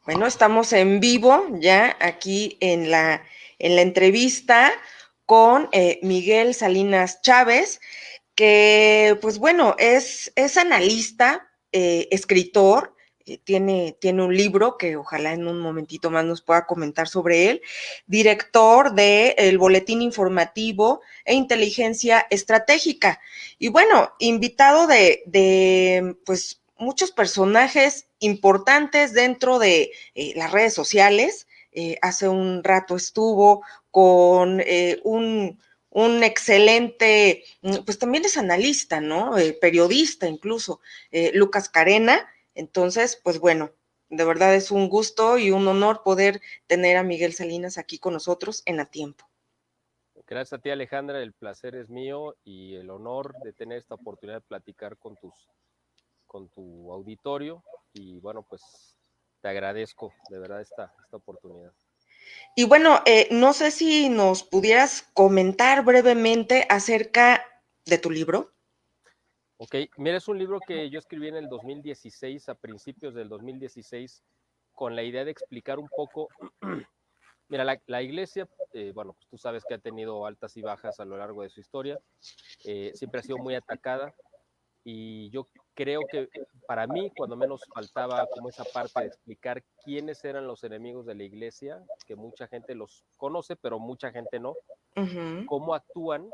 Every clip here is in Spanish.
Bueno, estamos en vivo ya aquí en la entrevista con Miguel Salinas Chávez, que pues bueno, es analista, escritor, tiene un libro que ojalá en un momentito más nos pueda comentar sobre él, director del Boletín Informativo e Inteligencia Estratégica. Y bueno, invitado de pues muchos personajes importantes dentro de las redes sociales. Hace un rato estuvo con un excelente, pues también es analista, ¿no? Periodista incluso, Lucas Carena. Entonces, pues bueno, de verdad es un gusto y un honor poder tener a Miguel Salinas aquí con nosotros en A Tiempo. Gracias a ti, Alejandra, el placer es mío y el honor de tener esta oportunidad de platicar con tu auditorio y bueno, pues te agradezco de verdad esta oportunidad. Y bueno, no sé si nos pudieras comentar brevemente acerca de tu libro. Ok, mira, es un libro que yo escribí en el 2016, a principios del 2016, con la idea de explicar un poco, mira, la iglesia, bueno, pues tú sabes que ha tenido altas y bajas a lo largo de su historia, siempre ha sido muy atacada y yo creo que para mí, cuando menos faltaba como esa parte de explicar quiénes eran los enemigos de la iglesia, que mucha gente los conoce, pero mucha gente no, Ujú. cómo actúan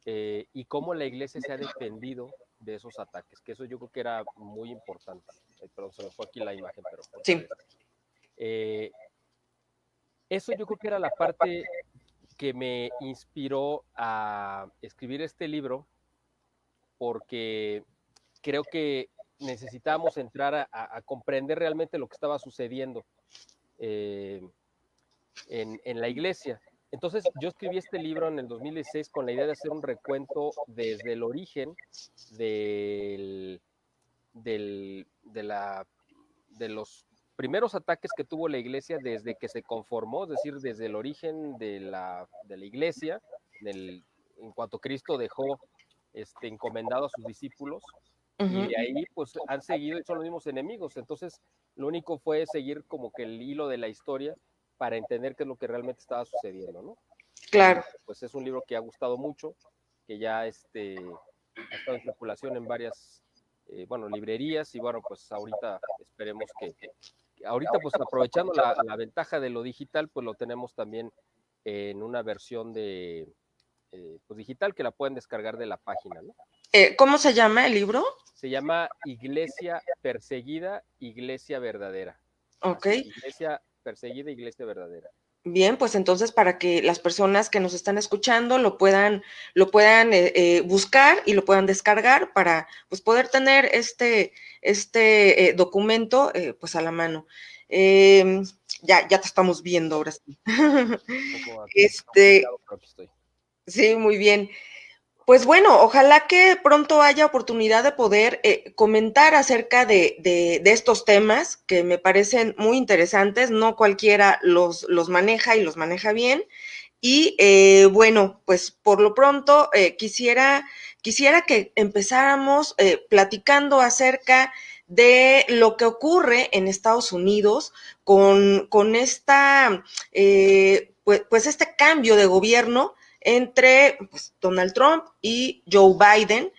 y cómo la iglesia se ha defendido de esos ataques, que eso yo creo que era muy importante. Perdón, se me fue aquí la imagen, pero ahorita Sí. regreso. Eh, Eso yo creo que era la parte que me inspiró a escribir este libro, porque creo que necesitábamos entrar a comprender realmente lo que estaba sucediendo eh, en la iglesia. Entonces yo escribí este libro en el 2016 con la idea de hacer un recuento desde el origen del, de, de los primeros ataques que tuvo la iglesia desde que se conformó, es decir, desde el origen de la iglesia, en cuanto Cristo dejó encomendado a sus discípulos, y Ujú. de ahí pues han seguido y son los mismos enemigos. Entonces, lo único fue seguir como que el hilo de la historia para entender qué es lo que realmente estaba sucediendo, ¿no? Y Claro. bueno, pues es un libro que ha gustado mucho, que ya ha estado en circulación en varias, bueno, librerías y bueno, pues ahorita esperemos ahorita pues aprovechando la ventaja de lo digital, pues lo tenemos también en una versión pues digital que la pueden descargar de la página, ¿no? ¿Cómo se llama el libro? Se llama Iglesia Perseguida, Iglesia Verdadera. Ok. Así, Iglesia Perseguida, Iglesia Verdadera. Bien, pues entonces para que las personas que nos están escuchando lo puedan buscar y lo puedan descargar para pues poder tener este documento pues a la mano. Eh, ya te estamos viendo ahora sí. Un poco Este, complicado, pero aquí estoy. sí, muy bien. Pues bueno, ojalá que pronto haya oportunidad de poder comentar acerca de estos temas que me parecen muy interesantes. No cualquiera los maneja y los maneja bien. Y bueno, pues por lo pronto quisiera que empezáramos platicando acerca de lo que ocurre en Estados Unidos con esta, pues este cambio de gobierno entre pues, Donald Trump y Joe Biden.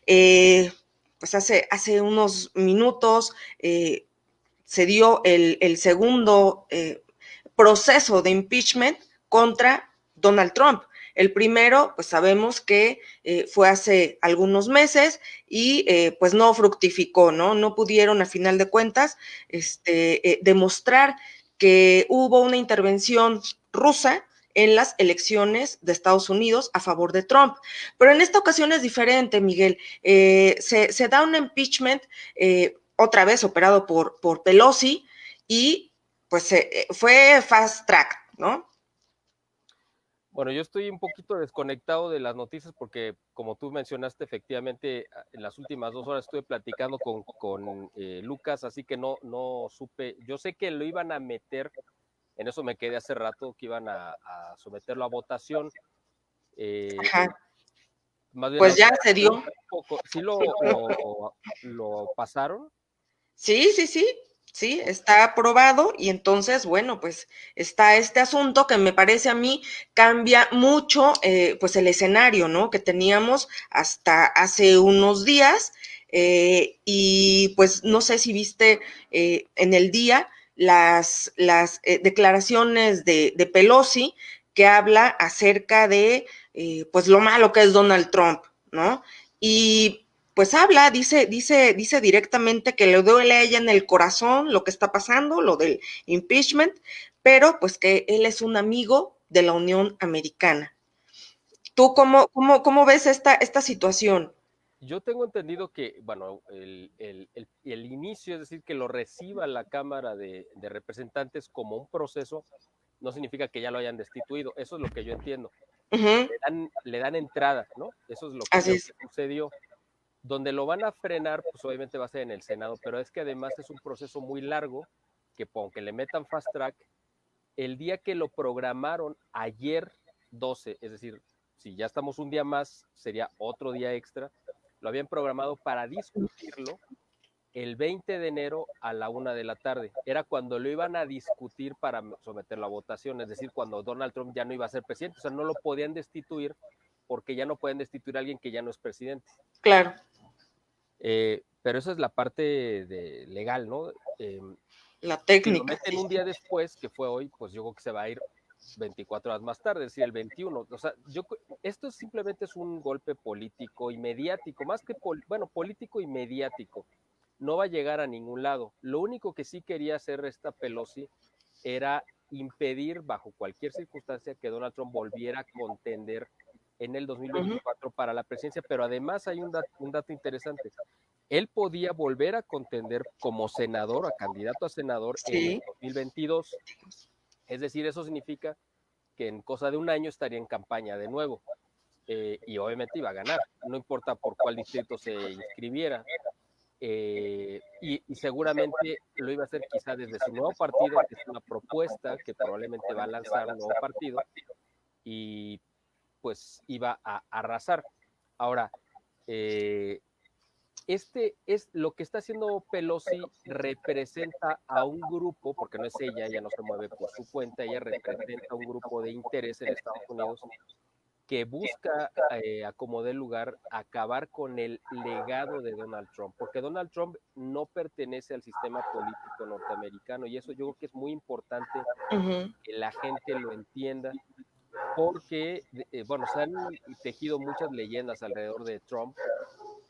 Eh, pues hace unos minutos se dio el segundo proceso de impeachment contra Donald Trump. El primero, pues sabemos que fue hace algunos meses y pues no fructificó, ¿no? No pudieron a final de cuentas demostrar que hubo una intervención rusa en las elecciones de Estados Unidos a favor de Trump. Pero en esta ocasión es diferente, Miguel. Se da un impeachment otra vez operado por Pelosi y pues fue fast track, ¿no? Bueno, yo estoy un poquito desconectado de las noticias porque, como tú mencionaste, efectivamente, en las últimas 2 horas estuve platicando con Lucas, así que no supe. Yo sé que lo iban a meter, en eso me quedé hace rato, que iban a someterlo a votación. Eh, Ajá. Más bien, Pues ya se un dio. poco, sí lo pasaron. Sí, sí, sí. ¿sí? Está aprobado y entonces, bueno, pues está este asunto que me parece a mí cambia mucho, pues el escenario, ¿no? Que teníamos hasta hace unos días y pues no sé si viste en el día las declaraciones de Pelosi que habla acerca de pues lo malo que es Donald Trump, ¿no? Y pues habla, dice directamente que le duele a ella en el corazón lo que está pasando, lo del impeachment, pero pues que él es un amigo de la Unión Americana. ¿Tú cómo ves esta situación? Yo tengo entendido que, bueno, el inicio, es decir, que lo reciba la Cámara de Representantes como un proceso, no significa que ya lo hayan destituido. Eso es lo que yo entiendo. Uh -huh, Le dan entrada, ¿no? Eso es lo que así creo es. que sucedió. Donde lo van a frenar, pues obviamente va a ser en el Senado, pero es que además es un proceso muy largo, que aunque le metan fast track, el día que lo programaron ayer 12, es decir, si ya estamos un día más, sería otro día extra, lo habían programado para discutirlo el 20 de enero a la 1 de la tarde. Era cuando lo iban a discutir para someterlo a votación, es decir, cuando Donald Trump ya no iba a ser presidente, o sea, no lo podían destituir porque ya no pueden destituir a alguien que ya no es presidente. Claro. Pero esa es la parte legal, ¿no? La Si lo técnica, meten sí. un día después, que fue hoy, pues yo creo que se va a ir 24 horas más tarde, es decir, el 21. O sea, esto simplemente es un golpe político y mediático, más que, bueno, político y mediático. No va a llegar a ningún lado. Lo único que sí quería hacer esta Pelosi era impedir, bajo cualquier circunstancia, que Donald Trump volviera a contender en el Uh -huh. 2024 para la presidencia. Pero además hay un dato interesante. Él podía volver a contender como senador, a candidato a senador en el Sí. 2022. Es decir, eso significa que en cosa de un año estaría en campaña de nuevo. Y obviamente iba a ganar, no importa por cuál distrito se inscribiera. Y seguramente lo iba a hacer quizá desde su nuevo partido, que es una propuesta que probablemente va a lanzar un nuevo partido, y pues iba a arrasar. Ahora, eh, este es lo que está haciendo Pelosi, representa a un grupo, porque no es ella no se mueve por su cuenta, ella representa a un grupo de interés en Estados Unidos que busca, a como dé lugar, acabar con el legado de Donald Trump, porque Donald Trump no pertenece al sistema político norteamericano y eso yo creo que es muy importante Uh -huh. que la gente lo entienda, porque, bueno, se han tejido muchas leyendas alrededor de Trump.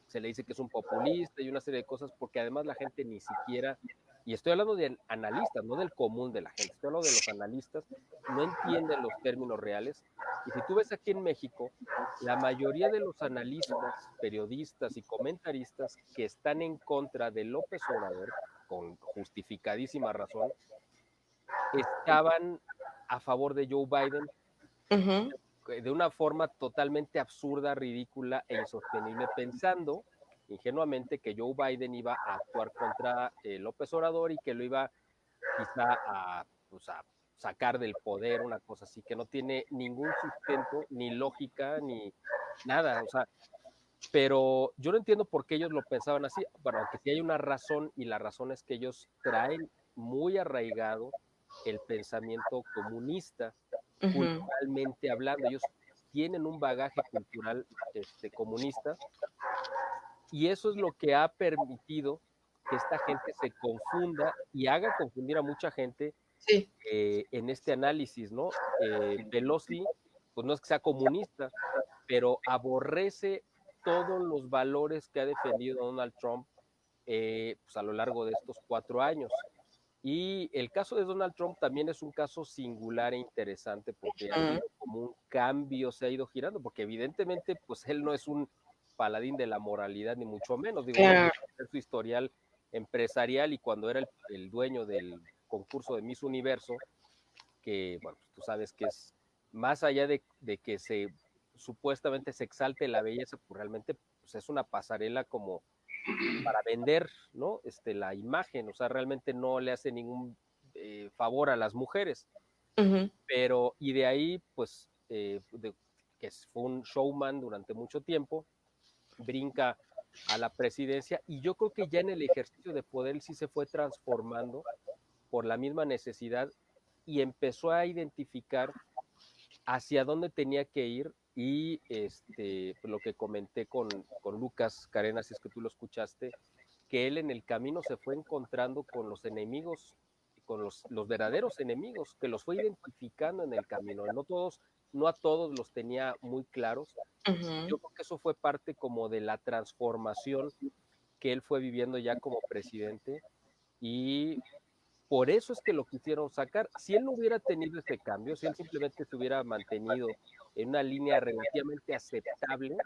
Se le dice que es un populista y una serie de cosas, porque además la gente ni siquiera, y estoy hablando de analistas, no del común de la gente, estoy hablando de los analistas, no entienden los términos reales. Y si tú ves aquí en México, la mayoría de los analistas, periodistas y comentaristas que están en contra de López Obrador, con justificadísima razón, estaban a favor de Joe Biden Uh -huh. de una forma totalmente absurda, ridícula e insostenible, pensando ingenuamente que Joe Biden iba a actuar contra López Obrador y que lo iba quizá pues a sacar del poder, una cosa así, que no tiene ningún sustento, ni lógica, ni nada. O sea, pero yo no entiendo por qué ellos lo pensaban así. Bueno, aunque sí hay una razón, y la razón es que ellos traen muy arraigado el pensamiento comunista, Uh -huh. culturalmente hablando. Ellos tienen un bagaje cultural comunista, y eso es lo que ha permitido que esta gente se confunda y haga confundir a mucha gente Sí. en este análisis, ¿no? Pelosi, pues no es que sea comunista, pero aborrece todos los valores que ha defendido Donald Trump pues a lo largo de estos 4 años. Y el caso de Donald Trump también es un caso singular e interesante, porque ha Uh habido como un cambio, se ha ido girando, porque evidentemente pues él no es un paladín de la moralidad, ni mucho menos. Digo, uno Claro. puede ver su historial empresarial, y cuando era el dueño del concurso de Miss Universo, que, bueno, pues tú sabes que es más allá de que supuestamente se exalte la belleza, pues realmente pues es una pasarela como para vender, ¿no? La imagen, o sea, realmente no le hace ningún favor a las mujeres. Uh -huh. Pero, y de ahí, pues, que fue un showman durante mucho tiempo, brinca a la presidencia, y yo creo que ya en el ejercicio de poder él sí se fue transformando por la misma necesidad y empezó a identificar hacia dónde tenía que ir y pues lo que comenté con Lucas Carenas, si es que tú lo escuchaste, que él en el camino se fue encontrando con los enemigos, con los verdaderos enemigos, que los fue identificando en el camino. No a todos los tenía muy claros. Ujú. Yo creo que eso fue parte como de la transformación que él fue viviendo ya como presidente y por eso es que lo quisieron sacar. Si él no hubiera tenido ese cambio, si él simplemente se hubiera mantenido en una línea relativamente aceptable,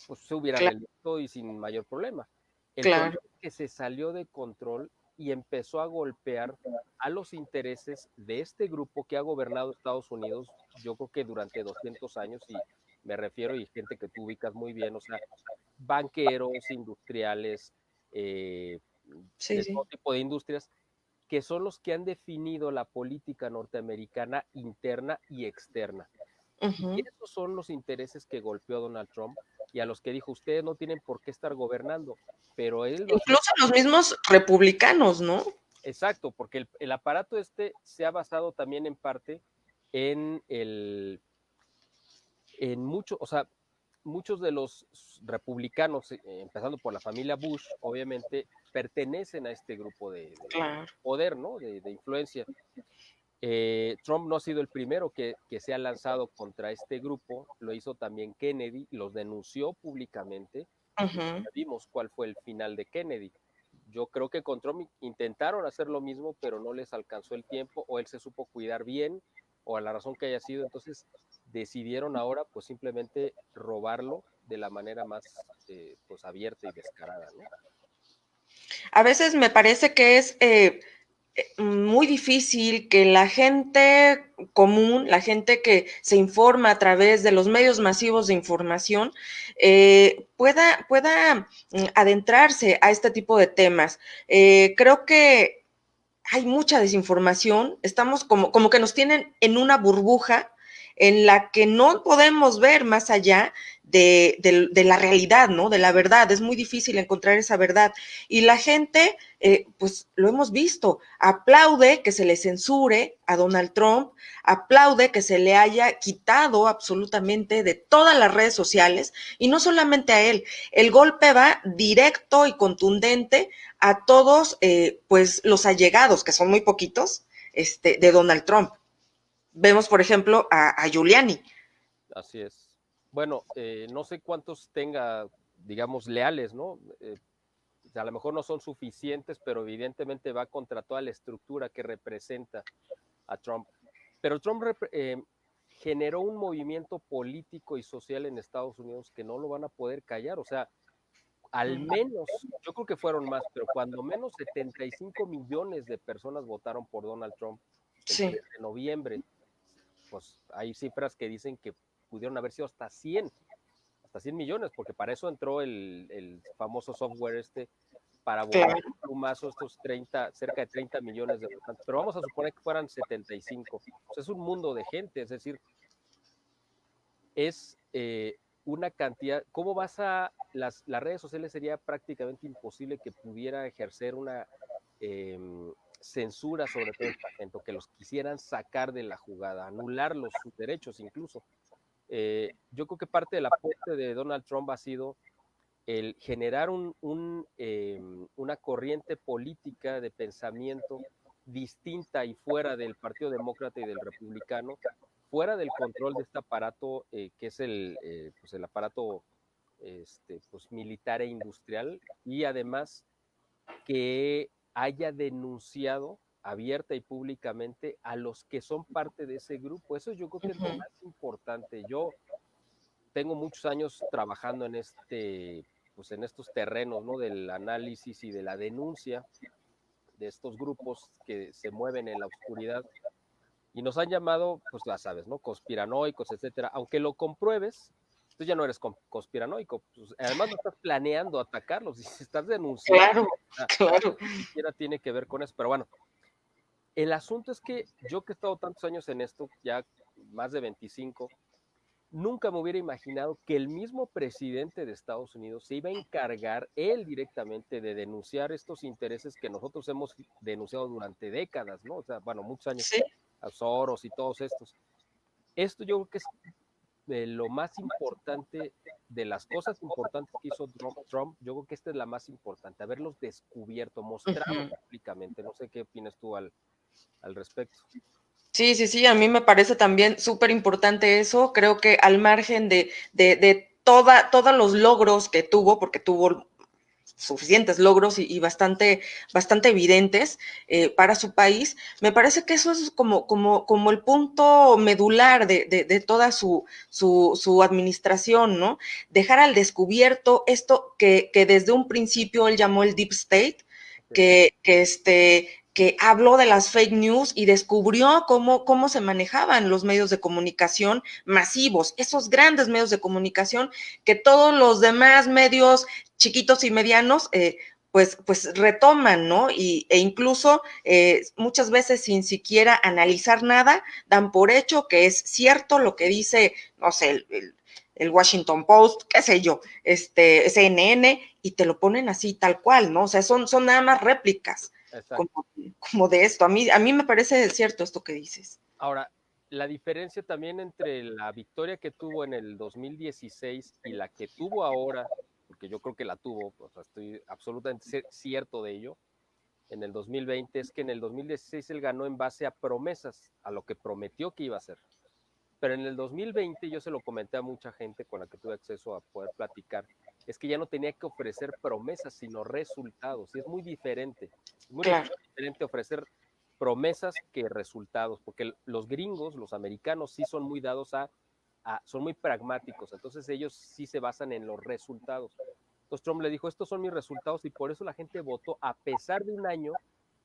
pues se hubiera Claro, reelecto y sin mayor problema. El claro. problema es que se salió de control y empezó a golpear a los intereses de este grupo que ha gobernado Estados Unidos, yo creo que durante 200 años, y me refiero, y gente que tú ubicas muy bien, o sea, banqueros, industriales, Sí, de todo sí. tipo de industrias, que son los que han definido la política norteamericana interna y externa. Y Ujú. esos son los intereses que golpeó Donald Trump y a los que dijo, ustedes no tienen por qué estar gobernando, pero él los Incluso hizo. los mismos republicanos, ¿no? Exacto, porque el aparato se ha basado también en parte en en mucho, o sea, muchos de los republicanos, empezando por la familia Bush, obviamente, pertenecen a este grupo de Claro. poder, ¿no? De influencia. Trump no ha sido el primero que se ha lanzado contra este grupo, lo hizo también Kennedy, los denunció públicamente y Ujú. ya vimos cuál fue el final de Kennedy. Yo creo que con Trump intentaron hacer lo mismo, pero no les alcanzó el tiempo, o él se supo cuidar bien, o a la razón que haya sido, entonces decidieron ahora pues simplemente robarlo de la manera más pues abierta y descarada, ¿no? A veces me parece que es muy difícil que la gente común, la gente que se informa a través de los medios masivos de información, pueda adentrarse a este tipo de temas. Creo que hay mucha desinformación, estamos como que nos tienen en una burbuja en la que no podemos ver más allá de la realidad, ¿no? De la verdad. Es muy difícil encontrar esa verdad. Y la gente, pues lo hemos visto, aplaude que se le censure a Donald Trump, aplaude que se le haya quitado absolutamente de todas las redes sociales, y no solamente a él. El golpe va directo y contundente a todos, pues, los allegados, que son muy poquitos, de Donald Trump. Vemos, por ejemplo, a Giuliani. Así es. Bueno, no sé cuántos tenga, digamos, leales, ¿no? A lo mejor no son suficientes, pero evidentemente va contra toda la estructura que representa a Trump. Pero Trump generó un movimiento político y social en Estados Unidos que no lo van a poder callar. O sea, al menos, yo creo que fueron más, pero cuando menos 75 millones de personas votaron por Donald Trump el Sí, 3 de noviembre. Pues hay cifras que dicen que pudieron haber sido hasta 100 millones, porque para eso entró el famoso software para volar claro. un plumazo estos 30, cerca de 30 millones de votantes. Pero vamos a suponer que fueran 75. Pues es un mundo de gente, es decir, es una cantidad. ¿Cómo vas a las redes sociales? Sería prácticamente imposible que pudiera ejercer una eh, censura sobre toda esta gente, o que los quisieran sacar de la jugada, anular sus derechos incluso. Yo creo que parte del aporte de Donald Trump ha sido el generar una corriente política de pensamiento distinta y fuera del Partido Demócrata y del Republicano, fuera del control de este aparato que es pues el aparato pues militar e industrial, y además que haya denunciado abierta y públicamente a los que son parte de ese grupo. Eso yo creo que es lo Ujú. más importante. Yo tengo muchos años trabajando pues en estos terrenos, ¿no? Del análisis y de la denuncia de estos grupos que se mueven en la oscuridad y nos han llamado, pues ya sabes, ¿no? Conspiranoicos, etcétera. Aunque lo compruebes, tú ya no eres conspiranoico. Pues, además, no estás planeando atacarlos, y si estás denunciando, Claro, claro. ni siquiera tiene que ver con eso. Pero bueno, el asunto es que yo que he estado tantos años en esto, ya más de 25, nunca me hubiera imaginado que el mismo presidente de Estados Unidos se iba a encargar él directamente de denunciar estos intereses que nosotros hemos denunciado durante décadas, ¿no? O sea, bueno, muchos años, Sí. a Soros y todos estos. Esto yo creo que es de lo más importante, de las cosas importantes que hizo Trump, yo creo que esta es la más importante, haberlos descubierto, mostrado Ujú. públicamente. No sé qué opinas tú al respecto. Sí, sí, sí, a mí me parece también súper importante eso. Creo que al margen de todos los logros que tuvo, porque tuvo suficientes logros y bastante evidentes para su país, me parece que eso es como el punto medular de toda su administración, ¿no? Dejar al descubierto esto que desde un principio él llamó el Deep State, Okay. que habló de las fake news y descubrió cómo se manejaban los medios de comunicación masivos, esos grandes medios de comunicación que todos los demás medios chiquitos y medianos pues retoman, ¿no? E incluso muchas veces sin siquiera analizar nada, dan por hecho que es cierto lo que dice, no sé, el Washington Post, qué sé yo, CNN, y te lo ponen así tal cual, ¿no? O sea, son nada más réplicas como, Exacto. como de esto. A mí me parece cierto esto que dices. Ahora, la diferencia también entre la victoria que tuvo en el 2016 y la que tuvo ahora, porque yo creo que la tuvo, o sea, estoy absolutamente cierto de ello, en el 2020, es que en el 2016 él ganó en base a promesas, a lo que prometió que iba a hacer. Pero en el 2020 yo se lo comenté a mucha gente con la que tuve acceso a poder platicar, es que ya no tenía que ofrecer promesas, sino resultados. Y es muy diferente. Es muy Claro. diferente ofrecer promesas que resultados, porque los gringos, los americanos, sí son muy dados son muy pragmáticos. Entonces ellos sí se basan en los resultados. Entonces Trump le dijo, estos son mis resultados y por eso la gente votó a pesar de un año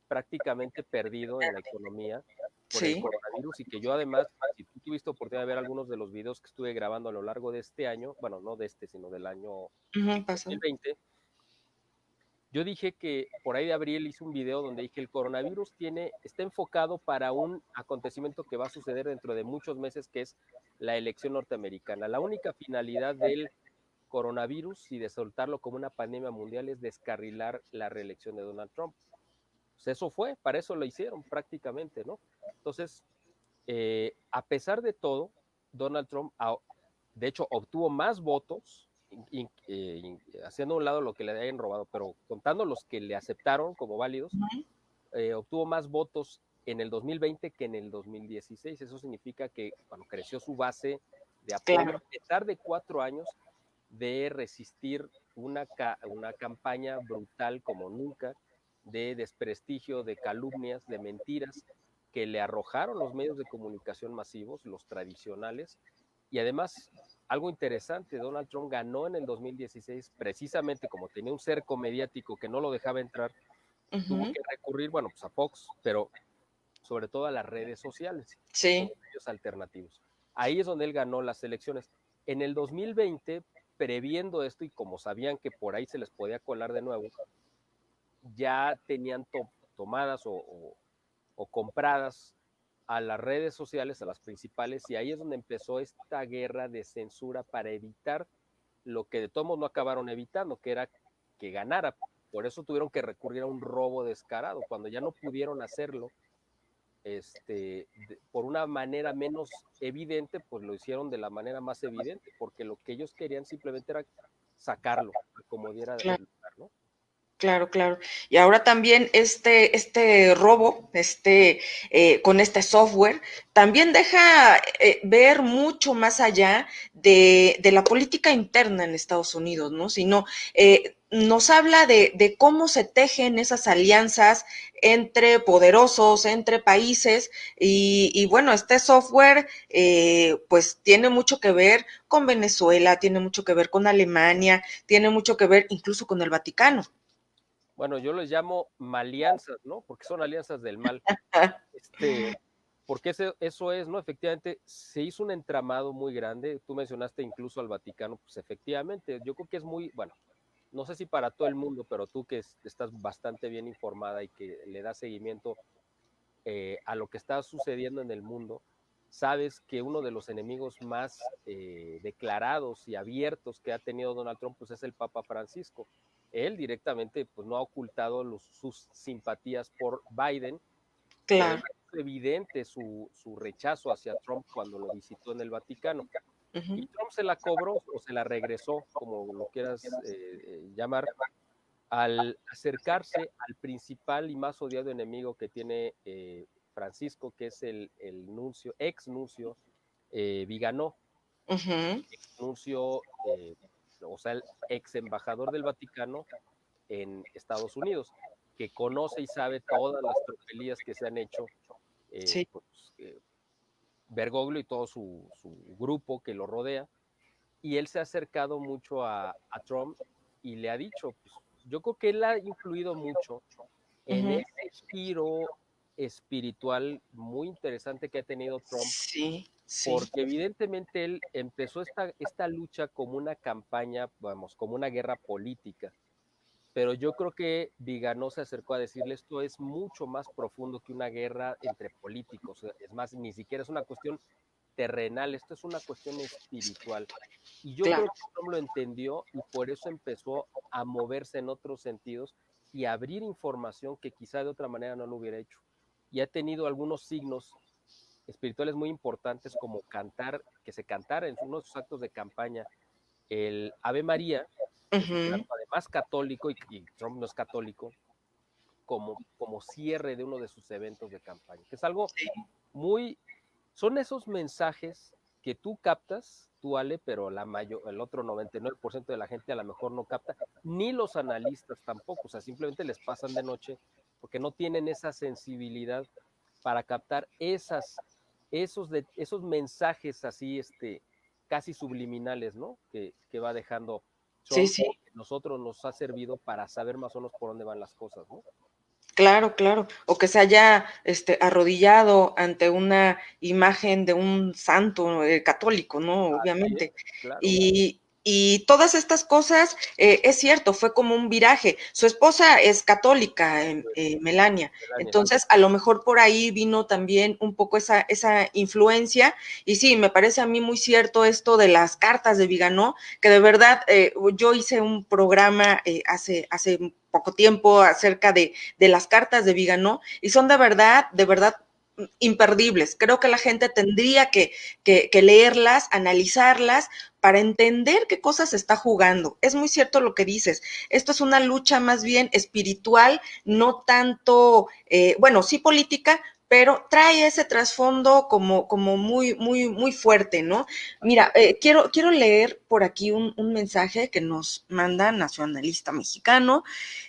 prácticamente perdido en la economía por el Sí. coronavirus y que yo además, si tú tuviste oportunidad de ver algunos de los videos que estuve grabando a lo largo de este año, bueno, no de este, sino del año Uh-huh, pasó. 2020, yo dije que por ahí de abril hice un video donde dije el coronavirus está enfocado para un acontecimiento que va a suceder dentro de muchos meses, que es la elección norteamericana. La única finalidad del coronavirus y de soltarlo como una pandemia mundial es descarrilar la reelección de Donald Trump. Pues eso fue, para eso lo hicieron prácticamente, ¿no? Entonces, a pesar de todo, Donald Trump, de hecho, obtuvo más votos, haciendo a un lado lo que le hayan robado, pero contando los que le aceptaron como válidos, Uh-huh. obtuvo más votos en el 2020 que en el 2016. Eso significa que, bueno, creció su base de apoyo Claro. a pesar de 4 años de resistir una campaña brutal como nunca, de desprestigio, de calumnias, de mentiras que le arrojaron los medios de comunicación masivos, los tradicionales, y además, algo interesante, Donald Trump ganó en el 2016 precisamente como tenía un cerco mediático que no lo dejaba entrar, tuvo Uh-huh. que recurrir, bueno, pues a Fox, pero sobre todo a las redes sociales, como Sí. medios alternativos. Ahí es donde él ganó las elecciones. En el 2020, previendo esto y como sabían que por ahí se les podía colar de nuevo, ya tenían tomadas o compradas a las redes sociales, a las principales, y ahí es donde empezó esta guerra de censura para evitar lo que de todos modos no acabaron evitando, que era que ganara. Por eso tuvieron que recurrir a un robo descarado. Cuando ya no pudieron hacerlo, por una manera menos evidente, pues lo hicieron de la manera más evidente, porque lo que ellos querían simplemente era sacarlo, como diera el Claro. lugar, ¿no? Claro, claro. Y ahora también este robo, con este software, también deja ver mucho más allá de la política interna en Estados Unidos, ¿no? Sino nos habla de cómo se tejen esas alianzas entre poderosos, entre países, y bueno, este software pues tiene mucho que ver con Venezuela, tiene mucho que ver con Alemania, tiene mucho que ver incluso con el Vaticano. Bueno, yo les llamo malianzas, ¿no? Porque son alianzas del mal. Este, porque eso es, ¿no? Efectivamente, se hizo un entramado muy grande. Tú mencionaste incluso al Vaticano, pues efectivamente, yo creo que es muy, bueno, no sé si para todo el mundo, pero tú que estás bastante bien informada y que le das seguimiento a lo que está sucediendo en el mundo, sabes que uno de los enemigos más declarados y abiertos que ha tenido Donald Trump pues es el Papa Francisco. Él directamente pues no ha ocultado sus simpatías por Biden, pero Claro. es evidente su rechazo hacia Trump cuando lo visitó en el Vaticano. Y Ujú. Trump se la cobró o se la regresó, como lo quieras llamar, al acercarse al principal y más odiado enemigo que tiene Francisco, que es el nuncio, ex nuncio Viganó, Ujú. nuncio, o sea, el ex embajador del Vaticano en Estados Unidos, que conoce y sabe todas las tropelías que se han hecho, Sí. pues, Bergoglio y todo su grupo que lo rodea, y él se ha acercado mucho a Trump y le ha dicho, pues, yo creo que él ha influido mucho en Ujú. ese giro espiritual muy interesante que ha tenido Trump, Sí, sí. porque evidentemente él empezó esta lucha como una campaña, vamos, como una guerra política, pero yo creo que Viganó se acercó a decirle esto es mucho más profundo que una guerra entre políticos, es más, ni siquiera es una cuestión terrenal, esto es una cuestión espiritual. Y yo creo Claro. que Trump lo entendió y por eso empezó a moverse en otros sentidos y a abrir información que quizá de otra manera no lo hubiera hecho. Y ha tenido algunos signos espirituales muy importantes como cantar, que se cantara en uno de sus actos de campaña el Ave María, que es un Ujú. canto además católico y Trump no es católico, como cierre de uno de sus eventos de campaña, que es algo Sí. muy, son esos mensajes que tú captas, tú Ale, pero el otro 99% de la gente a lo mejor no capta, ni los analistas tampoco, o sea, simplemente les pasan de noche porque no tienen esa sensibilidad para captar esos mensajes así, casi subliminales, ¿no? Que va dejando Sí, Trump sí. o que nosotros nos ha servido para saber más o menos por dónde van las cosas, ¿no? Claro, claro. O que se haya arrodillado ante una imagen de un santo católico, ¿no? Así es, Obviamente. claro. Y todas estas cosas, es cierto, fue como un viraje. Su esposa es católica, Melania. Melania, sí. Entonces, a lo mejor por ahí vino también un poco esa influencia. Y sí, me parece a mí muy cierto esto de las cartas de Viganó, que de verdad yo hice un programa hace poco tiempo acerca de las cartas de Viganó y son de verdad imperdibles. Creo que la gente tendría que leerlas, analizarlas para entender qué cosas se está jugando. Es muy cierto lo que dices. Esto es una lucha más bien espiritual, no tanto, bueno, sí política, pero trae ese trasfondo como muy fuerte, ¿no? Así Mira, es. quiero leer por aquí un mensaje que nos manda Nacionalista Mexicano,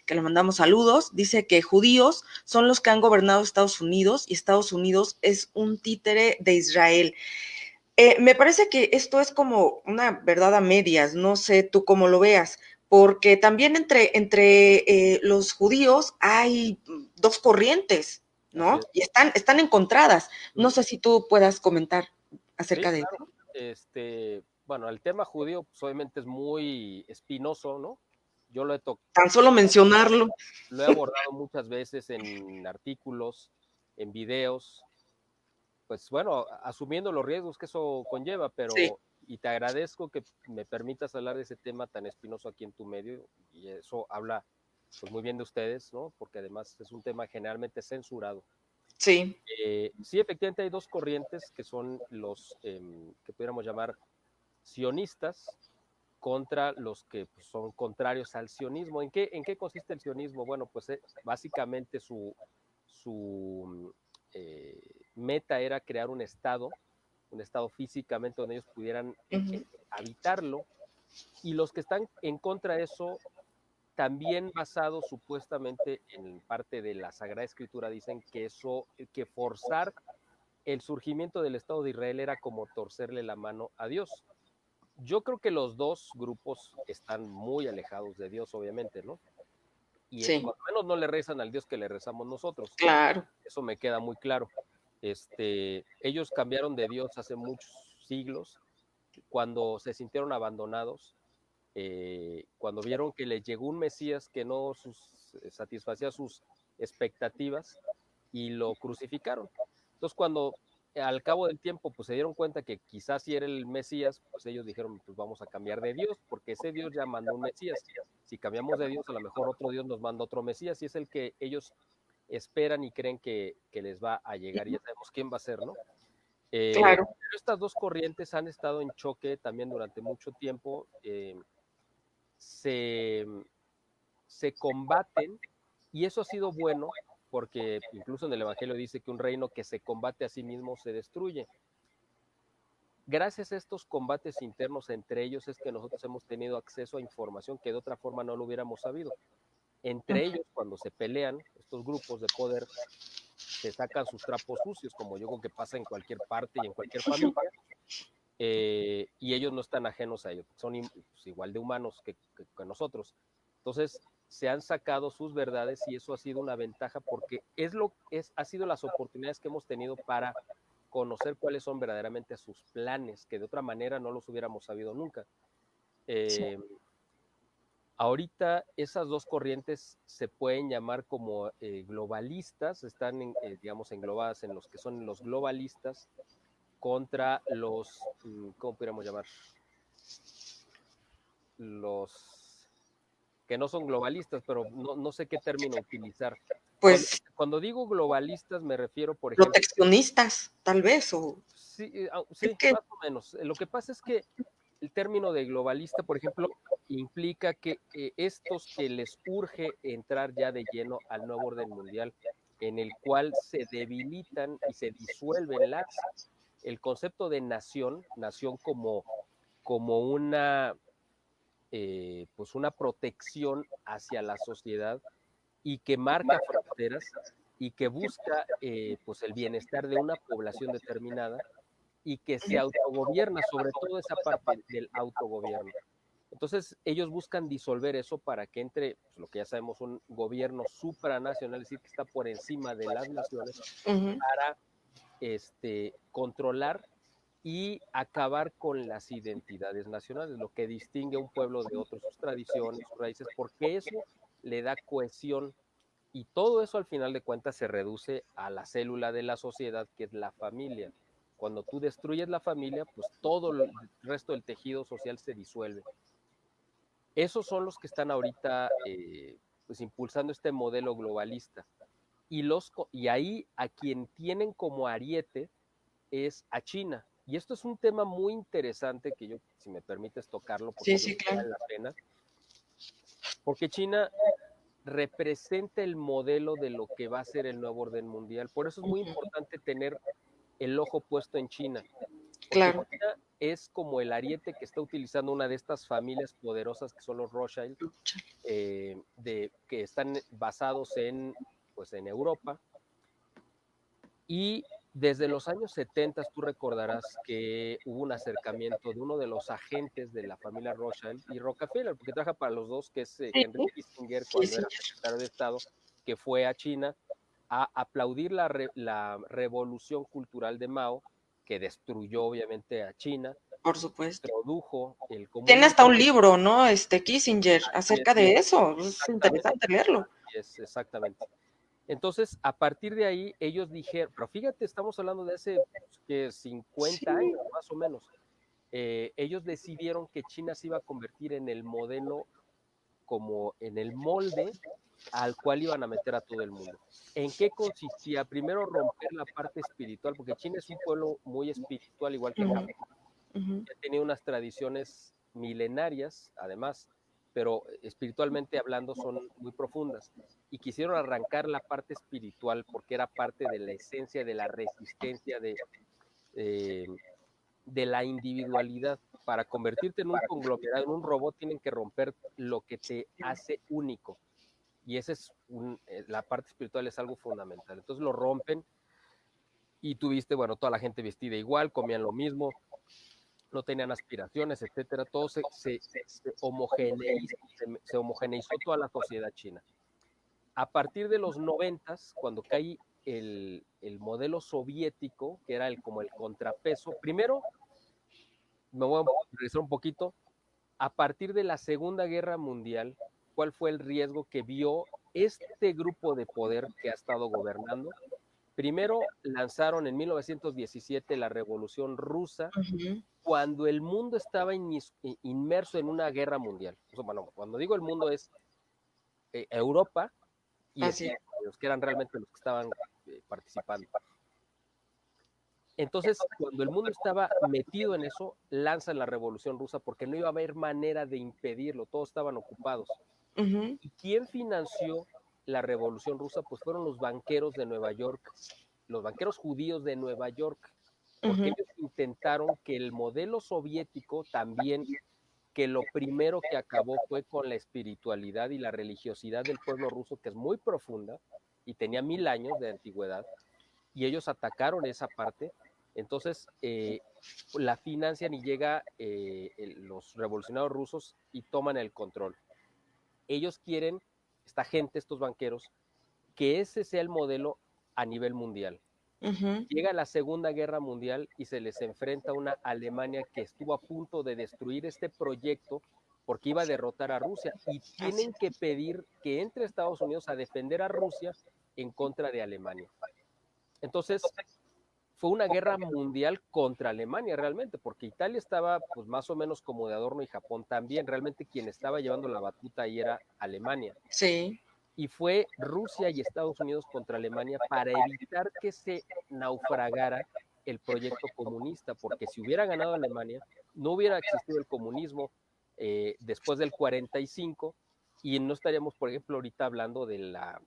que le mandamos saludos. Dice que judíos son los que han gobernado Estados Unidos y Estados Unidos es un títere de Israel. Me parece que esto es como una verdad a medias, no sé tú cómo lo veas, porque también entre los judíos hay dos corrientes, Así ¿no? es. Y están encontradas. No Ujú. sé si tú puedas comentar Sí, acerca de claro. eso. Bueno, el tema judío pues, obviamente es muy espinoso, ¿no? Yo Tan solo mencionarlo. lo he abordado muchas veces en artículos, en videos, pues bueno, asumiendo los riesgos que eso conlleva, Sí, pero y te agradezco que me permitas hablar de ese tema tan espinoso aquí en tu medio y eso habla pues muy bien de ustedes, ¿no? Porque además es un tema generalmente censurado. sí. Sí, efectivamente hay dos corrientes que son los que pudiéramos llamar sionistas contra los que pues, son contrarios al sionismo. ¿En qué consiste el sionismo? Bueno, pues básicamente su meta era crear un estado físicamente donde ellos pudieran Ujú. habitarlo, y los que están en contra de eso, también basado supuestamente en parte de la Sagrada Escritura, dicen que forzar el surgimiento del Estado de Israel era como torcerle la mano a Dios. Yo creo que los dos grupos están muy alejados de Dios, obviamente, ¿no? Y Sí, cuando menos no le rezan al Dios que le rezamos nosotros. claro. Eso me queda muy claro. Ellos cambiaron de Dios hace muchos siglos, cuando se sintieron abandonados, cuando vieron que les llegó un Mesías que no satisfacía sus expectativas y lo crucificaron. Entonces, cuando al cabo del tiempo, pues se dieron cuenta que quizás si era el Mesías, pues ellos dijeron, pues vamos a cambiar de Dios, porque ese Dios ya mandó un Mesías. Si cambiamos de Dios, a lo mejor otro Dios nos manda otro Mesías, y es el que ellos esperan y creen que les va a llegar, y ya sabemos quién va a ser, ¿no? Claro. Pero estas dos corrientes han estado en choque también durante mucho tiempo, se, se combaten, y eso ha sido bueno, porque incluso en el Evangelio dice que un reino que se combate a sí mismo se destruye. Gracias a estos combates internos entre ellos es que nosotros hemos tenido acceso a información que de otra forma no lo hubiéramos sabido. Entre ellos, cuando se pelean, estos grupos de poder se sacan sus trapos sucios, como yo creo que pasa en cualquier parte y en cualquier familia, y ellos no están ajenos a ello, son pues, igual de humanos que nosotros. Entonces, se han sacado sus verdades y eso ha sido una ventaja porque ha sido las oportunidades que hemos tenido para conocer cuáles son verdaderamente sus planes, que de otra manera no los hubiéramos sabido nunca. Sí. Ahorita esas dos corrientes se pueden llamar como globalistas, están, digamos, englobadas en los que son los globalistas contra los, ¿cómo pudiéramos llamar? Los que no son globalistas, pero no sé qué término utilizar. Cuando, Pues cuando digo globalistas me refiero, por ejemplo, proteccionistas, tal vez, o sí, es sí, que más o menos. Lo que pasa es que el término de globalista, por ejemplo, implica que estos que les urge entrar ya de lleno al nuevo orden mundial, en el cual se debilitan y se disuelven el concepto de nación como una, pues una protección hacia la sociedad y que marca fronteras y que busca pues el bienestar de una población determinada y que se autogobierna, sobre todo esa parte del autogobierno. Entonces, ellos buscan disolver eso para que entre, pues, lo que ya sabemos, un gobierno supranacional, es decir, que está por encima de las naciones, ujú, para controlar y acabar con las identidades nacionales, lo que distingue a un pueblo de otro, sus tradiciones, sus raíces, porque eso le da cohesión y todo eso al final de cuentas se reduce a la célula de la sociedad, que es la familia. Cuando tú destruyes la familia, pues todo el resto del tejido social se disuelve. Esos son los que están ahorita pues impulsando este modelo globalista. Y ahí a quien tienen como ariete es a China. Y esto es un tema muy interesante que yo, si me permites tocarlo, sí, porque yo sí, creo que claro. vale la pena, porque China representa el modelo de lo que va a ser el nuevo orden mundial. Por eso es muy Ujú, importante tener el ojo puesto en China, porque claro. China es como el ariete que está utilizando una de estas familias poderosas que son los Rothschild, que están basados pues, en Europa. Y desde los años 70 tú recordarás que hubo un acercamiento de uno de los agentes de la familia Rothschild y Rockefeller, porque trabaja para los dos, que es Sí, Henry Kissinger, sí, cuando sí. era secretario de Estado, que fue a China a aplaudir la revolución cultural de Mao, que destruyó obviamente a China, Por supuesto. introdujo el Tiene hasta comunismo. un libro, ¿no? Kissinger, Y es, acerca de eso. Es exactamente, interesante leerlo. exactamente. Entonces, a partir de ahí, ellos dijeron, pero fíjate, estamos hablando de hace que Sí, 50 años más o menos. Ellos decidieron que China se iba a convertir en el modelo, como en el molde al cual iban a meter a todo el mundo. ¿En qué consistía? Primero, romper la parte espiritual, porque China es un pueblo muy espiritual, igual que ujú, Japón, ujú, que tenía unas tradiciones milenarias, además, pero espiritualmente hablando son muy profundas. Y quisieron arrancar la parte espiritual porque era parte de la esencia de la resistencia eh, de la individualidad. Para convertirte en un conglomerado, en un robot, tienen que romper lo que te hace único. Y ese es la parte espiritual es algo fundamental. Entonces lo rompen y tuviste, bueno, toda la gente vestida igual, comían lo mismo, no tenían aspiraciones, etcétera. Todo se homogeneizó toda la sociedad china. A partir de los 90, cuando cae el modelo soviético, que era como el contrapeso, primero me voy a regresar un poquito, a partir de la Segunda Guerra Mundial, ¿cuál fue el riesgo que vio este grupo de poder que ha estado gobernando? Primero lanzaron en 1917 la Revolución Rusa, Ujú. cuando el mundo estaba inmerso en una guerra mundial. O sea, bueno, cuando digo el mundo es Europa y Así Estados es. Unidos, que eran realmente los que estaban participando. Entonces, cuando el mundo estaba metido en eso, lanzan la Revolución Rusa porque no iba a haber manera de impedirlo, todos estaban ocupados. Ujú. ¿Y quién financió la Revolución Rusa? Pues fueron los banqueros de Nueva York, los banqueros judíos de Nueva York, porque Ujú. ellos intentaron que el modelo soviético también, que lo primero que acabó fue con la espiritualidad y la religiosidad del pueblo ruso, que es muy profunda y tenía 1000 años de antigüedad, y ellos atacaron esa parte. Entonces, la financian y llega los revolucionarios rusos y toman el control. Ellos quieren, esta gente, estos banqueros, que ese sea el modelo a nivel mundial. Ujú. Llega la Segunda Guerra Mundial y se les enfrenta una Alemania que estuvo a punto de destruir este proyecto porque iba a derrotar a Rusia y Así tienen que pedir que entre Estados Unidos a defender a Rusia en contra de Alemania. Entonces, fue una guerra mundial contra Alemania realmente, porque Italia estaba pues más o menos como de adorno y Japón también. Realmente quien estaba llevando la batuta ahí era Alemania. sí. Y fue Rusia y Estados Unidos contra Alemania para evitar que se naufragara el proyecto comunista, porque si hubiera ganado Alemania, no hubiera existido el comunismo después del 45 y no estaríamos, por ejemplo, ahorita hablando de la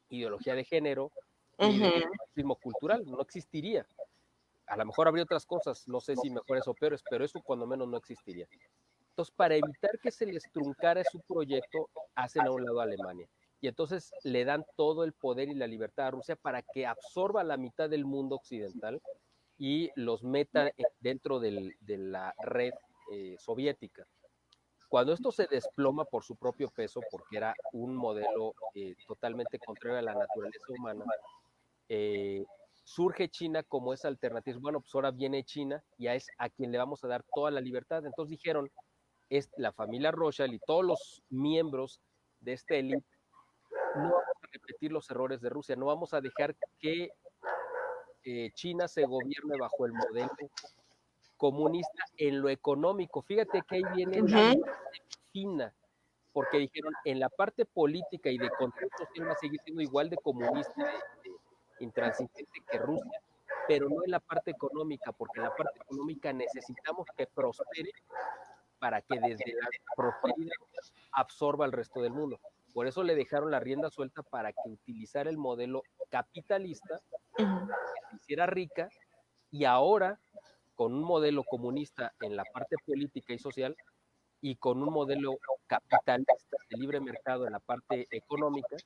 ideología de género ni del Ujú. marxismo cultural, no existiría. A lo mejor habría otras cosas, no sé si mejores o peores, pero eso cuando menos no existiría. Entonces, para evitar que se les truncara su proyecto, hacen a un lado a Alemania. Y entonces le dan todo el poder y la libertad a Rusia para que absorba la mitad del mundo occidental y los meta dentro de la red soviética. Cuando esto se desploma por su propio peso, porque era un modelo totalmente contrario a la naturaleza humana, eh, surge China como esa alternativa. Bueno, pues ahora viene China y es a quien le vamos a dar toda la libertad. Entonces dijeron, es la familia Rothschild y todos los miembros de esta élite, no vamos a repetir los errores de Rusia, no vamos a dejar que China se gobierne bajo el modelo comunista en lo económico. Fíjate que ahí viene la Ujú. fina, porque dijeron, en la parte política y de control social va a seguir siendo igual de comunista, de intransigente que Rusia, pero no en la parte económica, porque en la parte económica necesitamos que prospere para que desde la prosperidad absorba al resto del mundo. Por eso le dejaron la rienda suelta para que utilizara el modelo capitalista, Ujú. que se hiciera rica, y ahora, con un modelo comunista en la parte política y social, y con un modelo capitalista de libre mercado en la parte económica,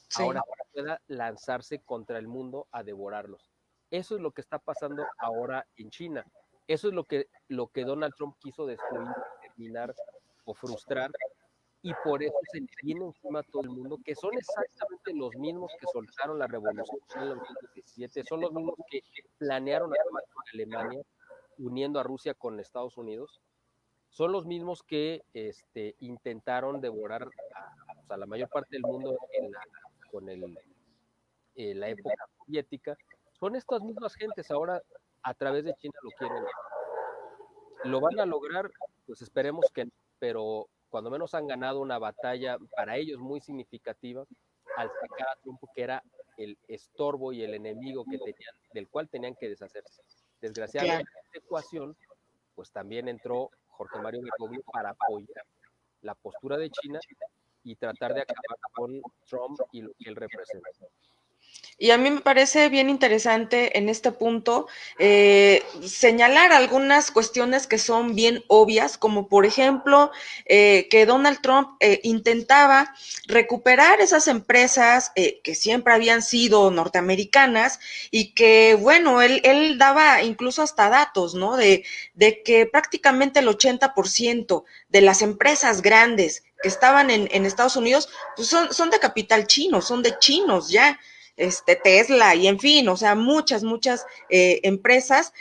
Sí. ahora pueda lanzarse contra el mundo a devorarlos. Eso es lo que está pasando ahora en China. Eso es lo que Donald Trump quiso destruir, terminar o frustrar, y por eso se le viene encima a todo el mundo, que son exactamente los mismos que soltaron la revolución en 1917, son los mismos que planearon acabar con Alemania, uniendo a Rusia con Estados Unidos, son los mismos que intentaron devorar a la mayor parte del mundo con la época soviética. Son estas mismas gentes ahora a través de China lo quieren. ¿Lo van a lograr? Pues esperemos que no, pero cuando menos han ganado una batalla para ellos muy significativa al sacar a Trump, que era el estorbo y el enemigo que tenían, del cual tenían que deshacerse. Claro. Desgraciadamente, en esta ecuación, pues también entró Jorge Mario Bergoglio para apoyar la postura de China y tratar de acabar con Trump y lo que él representa. Y a mí me parece bien interesante en este punto señalar algunas cuestiones que son bien obvias, como por ejemplo que Donald Trump intentaba recuperar esas empresas que siempre habían sido norteamericanas y que, bueno, él daba incluso hasta datos, ¿no? De que prácticamente el 80% de las empresas grandes que estaban en Estados Unidos pues son de capital chino, son de chinos ya. Tesla y en fin, o sea, muchas empresas,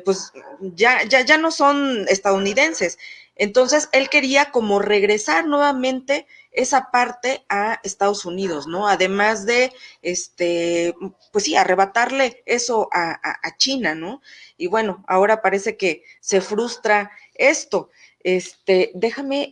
pues ya no son estadounidenses. Entonces, él quería como regresar nuevamente esa parte a Estados Unidos, ¿no? Además de, pues sí, arrebatarle eso a China, ¿no? Y bueno, ahora parece que se frustra esto. Déjame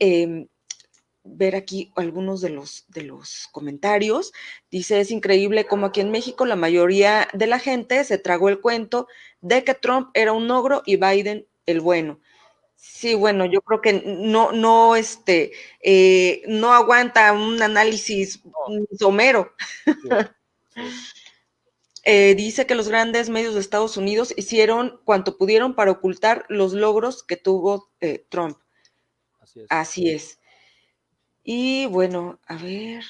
ver aquí algunos de los comentarios. Dice, es increíble cómo aquí en México la mayoría de la gente se tragó el cuento de que Trump era un ogro y Biden el bueno. Sí, bueno, yo creo que no aguanta un análisis No, somero. sí, sí, Dice que los grandes medios de Estados Unidos hicieron cuanto pudieron para ocultar los logros que tuvo Trump. así es. Así es. Y bueno, a ver.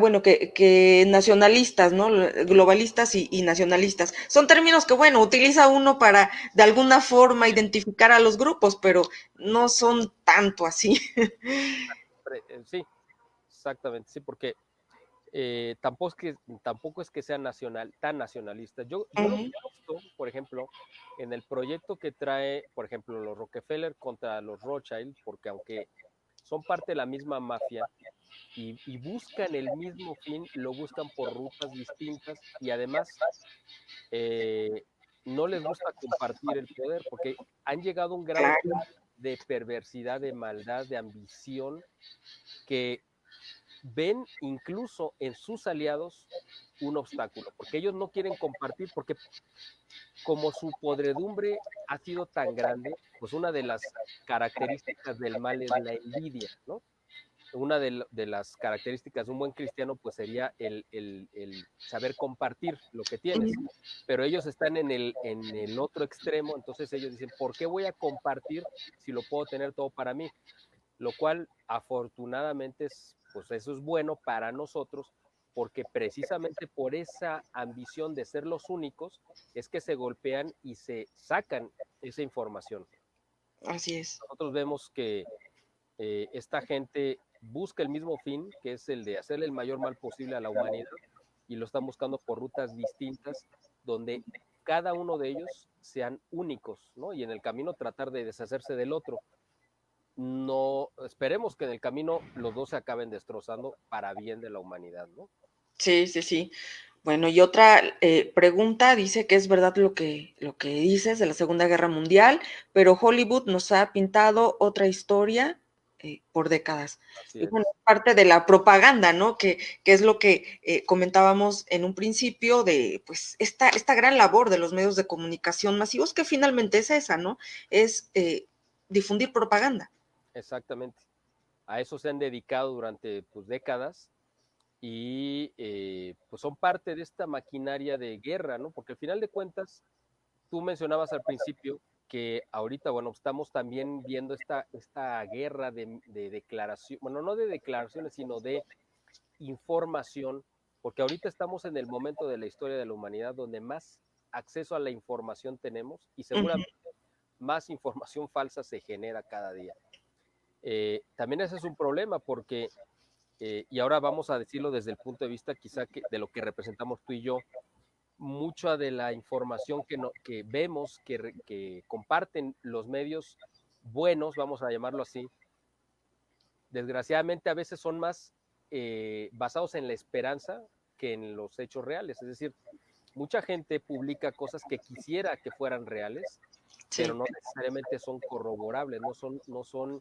Bueno, que nacionalistas, ¿no? Globalistas y nacionalistas. Son términos que, bueno, utiliza uno para de alguna forma identificar a los grupos, pero no son tanto así. Sí, exactamente, sí, porque tampoco es que sea tan nacionalista. Yo lo que Ujú, he visto, por ejemplo, en el proyecto que trae, por ejemplo, los Rockefeller contra los Rothschild, porque aunque son parte de la misma mafia y buscan el mismo fin, lo buscan por rutas distintas y además eh, no les gusta compartir el poder porque han llegado a un grado claro. de perversidad, de maldad, de ambición, que ven incluso en sus aliados un obstáculo, porque ellos no quieren compartir, porque como su podredumbre ha sido tan grande, pues una de las características del mal es la envidia, ¿no? Una de las características de un buen cristiano, pues sería el saber compartir lo que tienes. Ujú. Pero ellos están en el otro extremo, entonces ellos dicen, ¿por qué voy a compartir si lo puedo tener todo para mí? Lo cual afortunadamente pues eso es bueno para nosotros porque precisamente por esa ambición de ser los únicos es que se golpean y se sacan esa información. Así es. Nosotros vemos que esta gente busca el mismo fin, que es el de hacerle el mayor mal posible a la humanidad, y lo están buscando por rutas distintas, donde cada uno de ellos sean únicos, ¿no? Y en el camino tratar de deshacerse del otro. No, esperemos que en el camino los dos se acaben destrozando para bien de la humanidad, ¿no? Sí, sí, sí. Bueno, y otra pregunta dice que es verdad lo que dices de la Segunda Guerra Mundial, pero Hollywood nos ha pintado otra historia por décadas. Así Y bueno, es, parte de la propaganda, ¿no? Que es lo que comentábamos en un principio de, pues, esta gran labor de los medios de comunicación masivos, que finalmente es esa, ¿no? Es difundir propaganda. exactamente. A eso se han dedicado durante pues, décadas y pues son parte de esta maquinaria de guerra, ¿no? Porque al final de cuentas, tú mencionabas al principio que ahorita, bueno, estamos también viendo esta guerra de declaración, bueno, no de declaraciones, sino de información, porque ahorita estamos en el momento de la historia de la humanidad donde más acceso a la información tenemos y Ujú, seguramente más información falsa se genera cada día. También ese es un problema porque, y ahora vamos a decirlo desde el punto de vista quizá de lo que representamos tú y yo, mucha de la información que vemos, que comparten los medios buenos, vamos a llamarlo así, desgraciadamente a veces son más basados en la esperanza que en los hechos reales. Es decir, mucha gente publica cosas que quisiera que fueran reales, pero sí. no necesariamente son corroborables, no son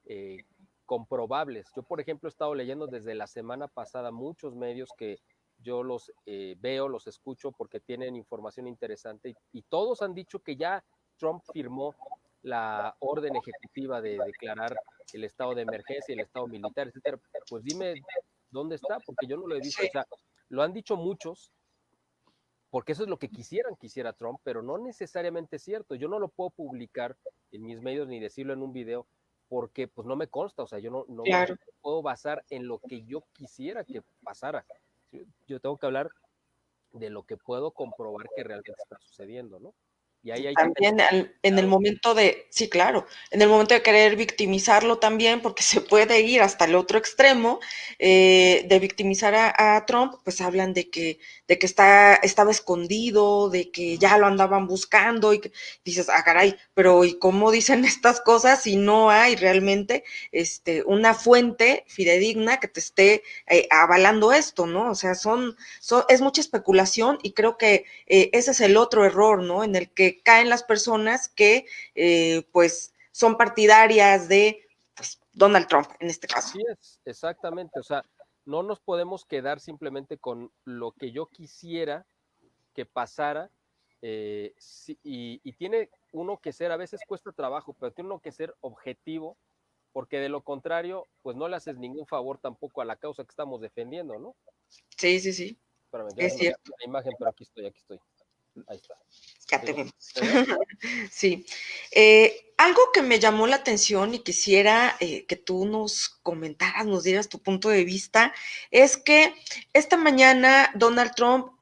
eh, comprobables. Yo, por ejemplo, he estado leyendo desde la semana pasada muchos medios que yo los veo, los escucho porque tienen información interesante y todos han dicho que ya Trump firmó la orden ejecutiva de declarar el estado de emergencia, el estado militar, etcétera. Pues dime dónde está, porque yo no lo he visto. Sí. O sea, lo han dicho muchos, porque eso es lo que quisiera Trump, pero no necesariamente es cierto. Yo no lo puedo publicar en mis medios ni decirlo en un video porque pues no me consta, o sea, yo no me Claro. puedo basar en lo que yo quisiera que pasara. Yo tengo que hablar de lo que puedo comprobar que realmente está sucediendo, ¿no? Y ahí hay que tener También en el cuidado. momento de, sí, claro, en el momento de querer victimizarlo también, porque se puede ir hasta el otro extremo, de victimizar a Trump, pues hablan de que estaba escondido, de que ya lo andaban buscando y que dices, ah, caray, pero ¿y cómo dicen estas cosas si no hay realmente una fuente fidedigna que te esté avalando esto, ¿no? O sea, es mucha especulación y creo que ese es el otro error, ¿no? En el que caen las personas que, pues, son partidarias de pues, Donald Trump, en este caso. Así es, exactamente. O sea, no nos podemos quedar simplemente con lo que yo quisiera que pasara. Y tiene uno que ser, a veces cuesta trabajo, pero tiene uno que ser objetivo, porque de lo contrario, pues no le haces ningún favor tampoco a la causa que estamos defendiendo, ¿no? Sí, sí, sí, Espérame, ya es se me cierto. perdió la imagen, pero aquí estoy, aquí estoy. Ahí está. Ya ¿Sí te ves? vemos. ¿Se ve? Sí. Algo que me llamó la atención y quisiera que tú nos comentaras, nos dieras tu punto de vista, es que esta mañana Donald Trump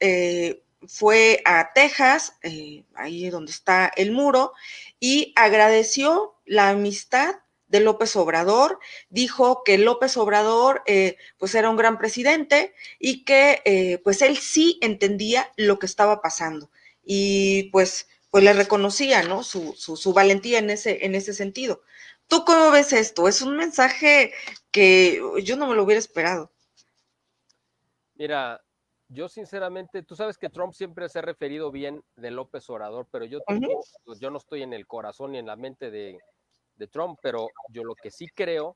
fue a Texas, ahí donde está el muro, y agradeció la amistad de López Obrador, dijo que López Obrador pues era un gran presidente y que pues él sí entendía lo que estaba pasando y pues le reconocía, ¿no? Su valentía en ese sentido. ¿Tú cómo ves esto? Es un mensaje que yo no me lo hubiera esperado. Mira, yo sinceramente, tú sabes que Trump siempre se ha referido bien de López Obrador, pero Uh -huh. pues yo no estoy en el corazón ni en la mente de Trump, pero yo lo que sí creo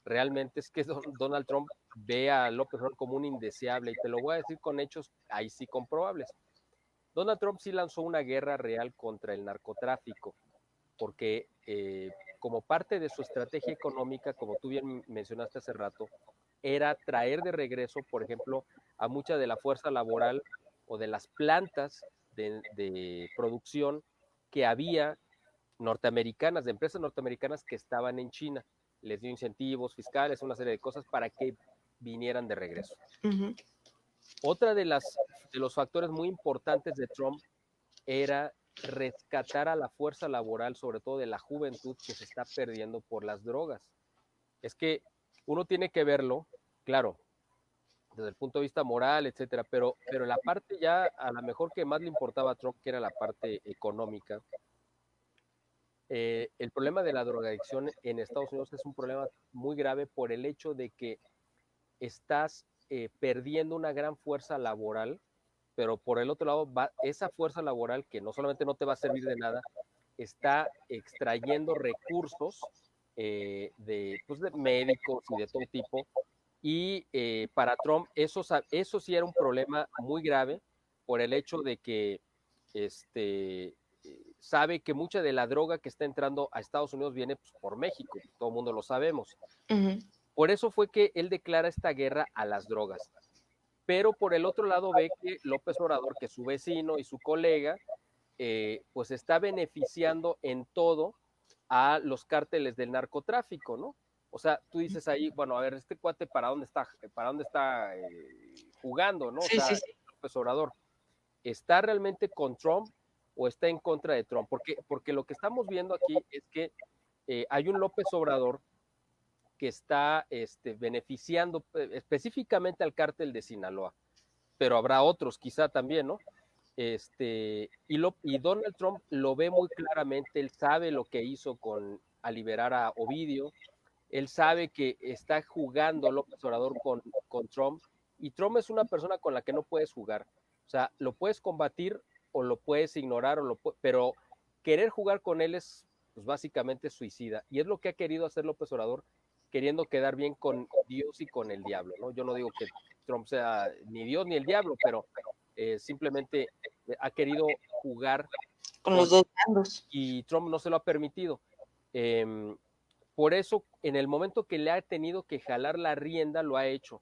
realmente es que Donald Trump ve a López Obrador como un indeseable, y te lo voy a decir con hechos ahí sí comprobables. Donald Trump sí lanzó una guerra real contra el narcotráfico, porque como parte de su estrategia económica, como tú bien mencionaste hace rato, era traer de regreso, por ejemplo, a mucha de la fuerza laboral o de las plantas de producción que había norteamericanas, de empresas norteamericanas que estaban en China. Les dio incentivos fiscales, una serie de cosas para que vinieran de regreso. Uh -huh. Otra de los factores muy importantes de Trump era rescatar a la fuerza laboral, sobre todo de la juventud que se está perdiendo por las drogas. Es que uno tiene que verlo, claro, desde el punto de vista moral, etcétera, pero la parte ya a lo mejor que más le importaba a Trump, que era la parte económica, el problema de la drogadicción en Estados Unidos es un problema muy grave por el hecho de que estás perdiendo una gran fuerza laboral, pero por el otro lado, esa fuerza laboral que no solamente no te va a servir de nada, está extrayendo recursos pues de médicos y de todo tipo. Y para Trump eso sí era un problema muy grave por el hecho de que sabe que mucha de la droga que está entrando a Estados Unidos viene pues, por México, todo el mundo lo sabemos. Uh -huh. Por eso fue que él declara esta guerra a las drogas. Pero por el otro lado ve que López Obrador, que es su vecino y su colega, pues está beneficiando en todo a los cárteles del narcotráfico, ¿no? O sea, tú dices ahí, bueno, a ver, este cuate para dónde está jugando, ¿no? O Sí, sí, sea, sí. López Obrador, ¿está realmente con Trump o está en contra de Trump? Porque lo que estamos viendo aquí es que hay un López Obrador que está beneficiando específicamente al cártel de Sinaloa, pero habrá otros quizá también, ¿no? Y Donald Trump lo ve muy claramente, él sabe lo que hizo a liberar a Ovidio, él sabe que está jugando López Obrador con Trump, y Trump es una persona con la que no puedes jugar. O sea, lo puedes combatir o lo puedes ignorar, pero querer jugar con él es pues, básicamente suicida. Y es lo que ha querido hacer López Obrador, queriendo quedar bien con Dios y con el diablo, ¿no? Yo no digo que Trump sea ni Dios ni el diablo, pero simplemente ha querido jugar Con con los dos bandos. y Trump no se lo ha permitido. Eh, por eso, en el momento que le ha tenido que jalar la rienda, lo ha hecho.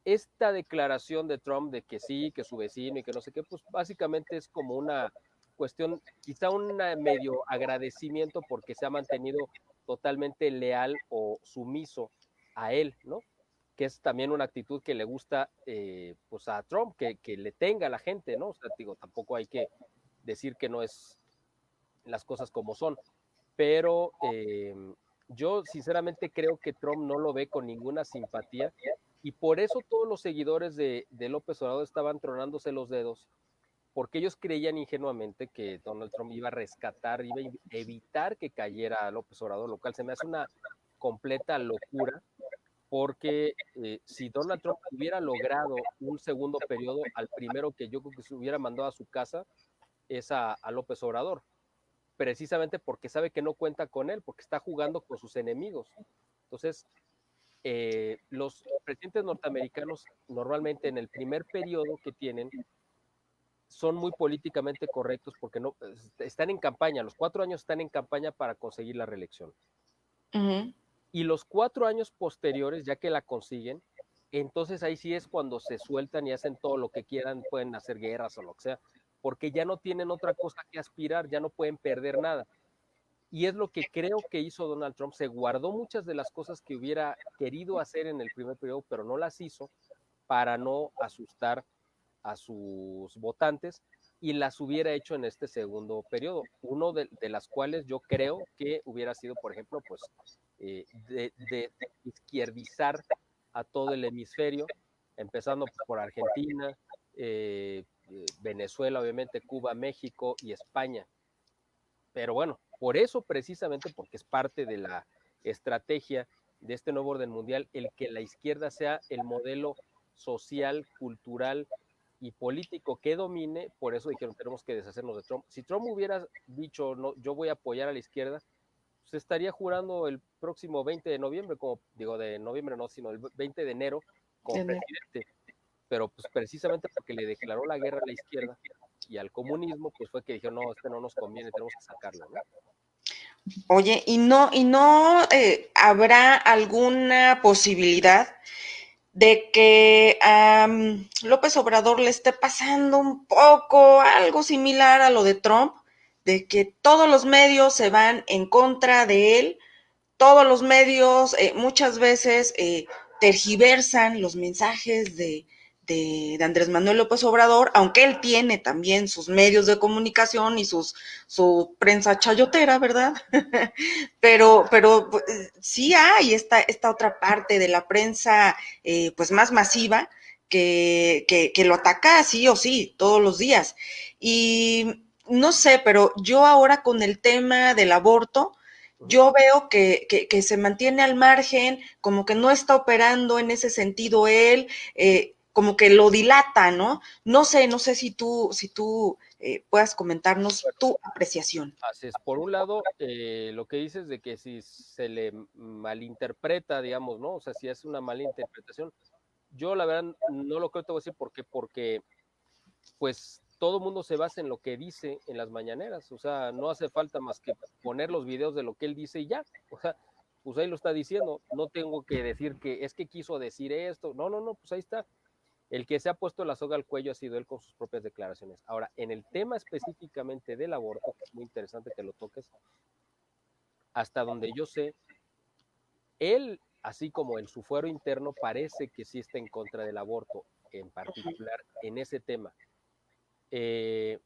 Esta declaración de Trump de que sí, que su vecino y que no sé qué, pues básicamente es como una cuestión, quizá un medio agradecimiento porque se ha mantenido totalmente leal o sumiso a él, ¿no? Que es también una actitud que le gusta pues a Trump, que le tenga a la gente, ¿no? O sea, digo, tampoco hay que decir que no es las cosas como son. Pero yo sinceramente creo que Trump no lo ve con ninguna simpatía y por eso todos los seguidores de López Obrador estaban tronándose los dedos, porque ellos creían ingenuamente que Donald Trump iba a rescatar, iba a evitar que cayera López Obrador, lo cual se me hace una completa locura, porque si Donald Trump hubiera logrado un segundo periodo, al primero que yo creo que se hubiera mandado a su casa es a López Obrador, precisamente porque sabe que no cuenta con él, porque está jugando con sus enemigos. Entonces, los presidentes norteamericanos normalmente en el primer periodo que tienen son muy políticamente correctos porque no están en campaña, los 4 años están en campaña para conseguir la reelección. Ujú. Y los 4 años posteriores, ya que la consiguen, entonces ahí sí es cuando se sueltan y hacen todo lo que quieran, pueden hacer guerras o lo que sea, porque ya no tienen otra cosa que aspirar, ya no pueden perder nada. Y es lo que creo que hizo Donald Trump, se guardó muchas de las cosas que hubiera querido hacer en el primer periodo, pero no las hizo para no asustar a sus votantes y las hubiera hecho en este segundo periodo. Uno de las cuales yo creo que hubiera sido, por ejemplo, pues de izquierdizar a todo el hemisferio, empezando por Argentina, Venezuela, obviamente, Cuba, México y España. Pero bueno, por eso precisamente, porque es parte de la estrategia de este nuevo orden mundial, el que la izquierda sea el modelo social, cultural y político que domine, por eso dijeron, tenemos que deshacernos de Trump. Si Trump hubiera dicho, no, yo voy a apoyar a la izquierda, se estaría jurando el próximo 20 de noviembre, como digo, de noviembre no, sino el 20 de enero como presidente. Pero pues precisamente porque le declaró la guerra a la izquierda y al comunismo, pues fue que dijeron, no, este no nos conviene, tenemos que sacarlo, ¿no? Oye, ¿y no habrá alguna posibilidad de que a López Obrador le esté pasando un poco algo similar a lo de Trump, de que todos los medios se van en contra de él, todos los medios muchas veces tergiversan los mensajes de Andrés Manuel López Obrador, aunque él tiene también sus medios de comunicación y su prensa chayotera, ¿verdad? pero sí hay esta otra parte de la prensa pues más masiva que lo ataca sí o sí todos los días. Y no sé, pero yo ahora con el tema del aborto, yo veo que se mantiene al margen, como que no está operando en ese sentido él, como que lo dilata, ¿no? No sé si tú puedas comentarnos Bueno, tu apreciación. así es. Por un lado, lo que dices de que si se le malinterpreta, digamos, ¿no? O sea, si es una mala interpretación, yo la verdad no lo creo, te voy a decir por qué, porque pues todo el mundo se basa en lo que dice en las mañaneras, o sea, no hace falta más que poner los videos de lo que él dice y ya, o sea, pues ahí lo está diciendo, no tengo que decir que es que quiso decir esto, no, no, no, pues ahí está. El que se ha puesto la soga al cuello ha sido él con sus propias declaraciones. Ahora, en el tema específicamente del aborto, que es muy interesante que lo toques, hasta donde yo sé, él, así como en su fuero interno, parece que sí está en contra del aborto, en particular en ese tema. Eh,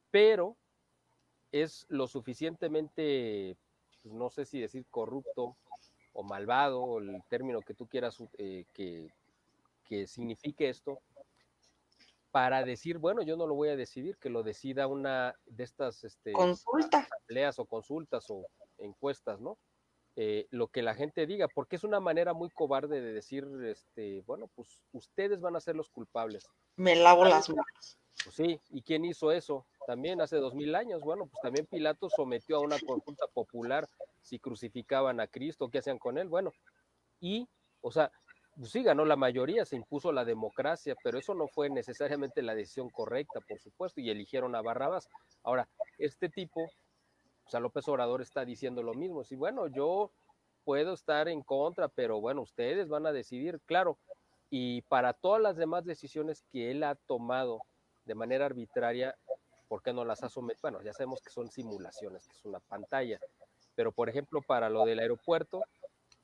pero es lo suficientemente, pues, no sé si decir corrupto o malvado, o el término que tú quieras que signifique esto, para decir, bueno, yo no lo voy a decidir, que lo decida una de estas Consulta. asambleas o consultas o encuestas, ¿no? Lo que la gente diga, porque es una manera muy cobarde de decir, bueno, pues ustedes van a ser los culpables. Me lavo ¿Saben? las manos. Pues sí, ¿y quién hizo eso? También hace 2000 años. Bueno, pues también Pilato sometió a una consulta popular si crucificaban a Cristo, ¿qué hacían con él? Bueno, y, o sea, pues sí ganó la mayoría, se impuso la democracia, pero eso no fue necesariamente la decisión correcta, por supuesto, y eligieron a Barrabás. Ahora, este tipo, o sea, López Obrador está diciendo lo mismo, sí, bueno, yo puedo estar en contra, pero bueno, ustedes van a decidir, claro, y para todas las demás decisiones que él ha tomado de manera arbitraria, ¿por qué no las ha sometido? Bueno, ya sabemos que son simulaciones, que es una pantalla, pero por ejemplo, para lo del aeropuerto,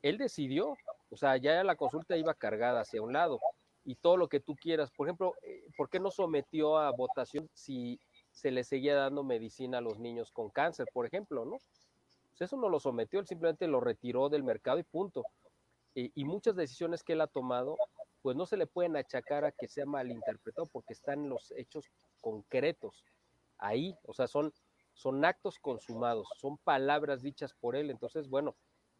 él decidió, o sea, ya la consulta iba cargada hacia un lado y todo lo que tú quieras. Por ejemplo, ¿por qué no sometió a votación si se le seguía dando medicina a los niños con cáncer, por ejemplo, ¿no? Pues eso no lo sometió, él simplemente lo retiró del mercado y punto. Y muchas decisiones que él ha tomado, pues no se le pueden achacar a que sea malinterpretado porque están los hechos concretos ahí, o sea, son actos consumados, son palabras dichas por él. Entonces, bueno,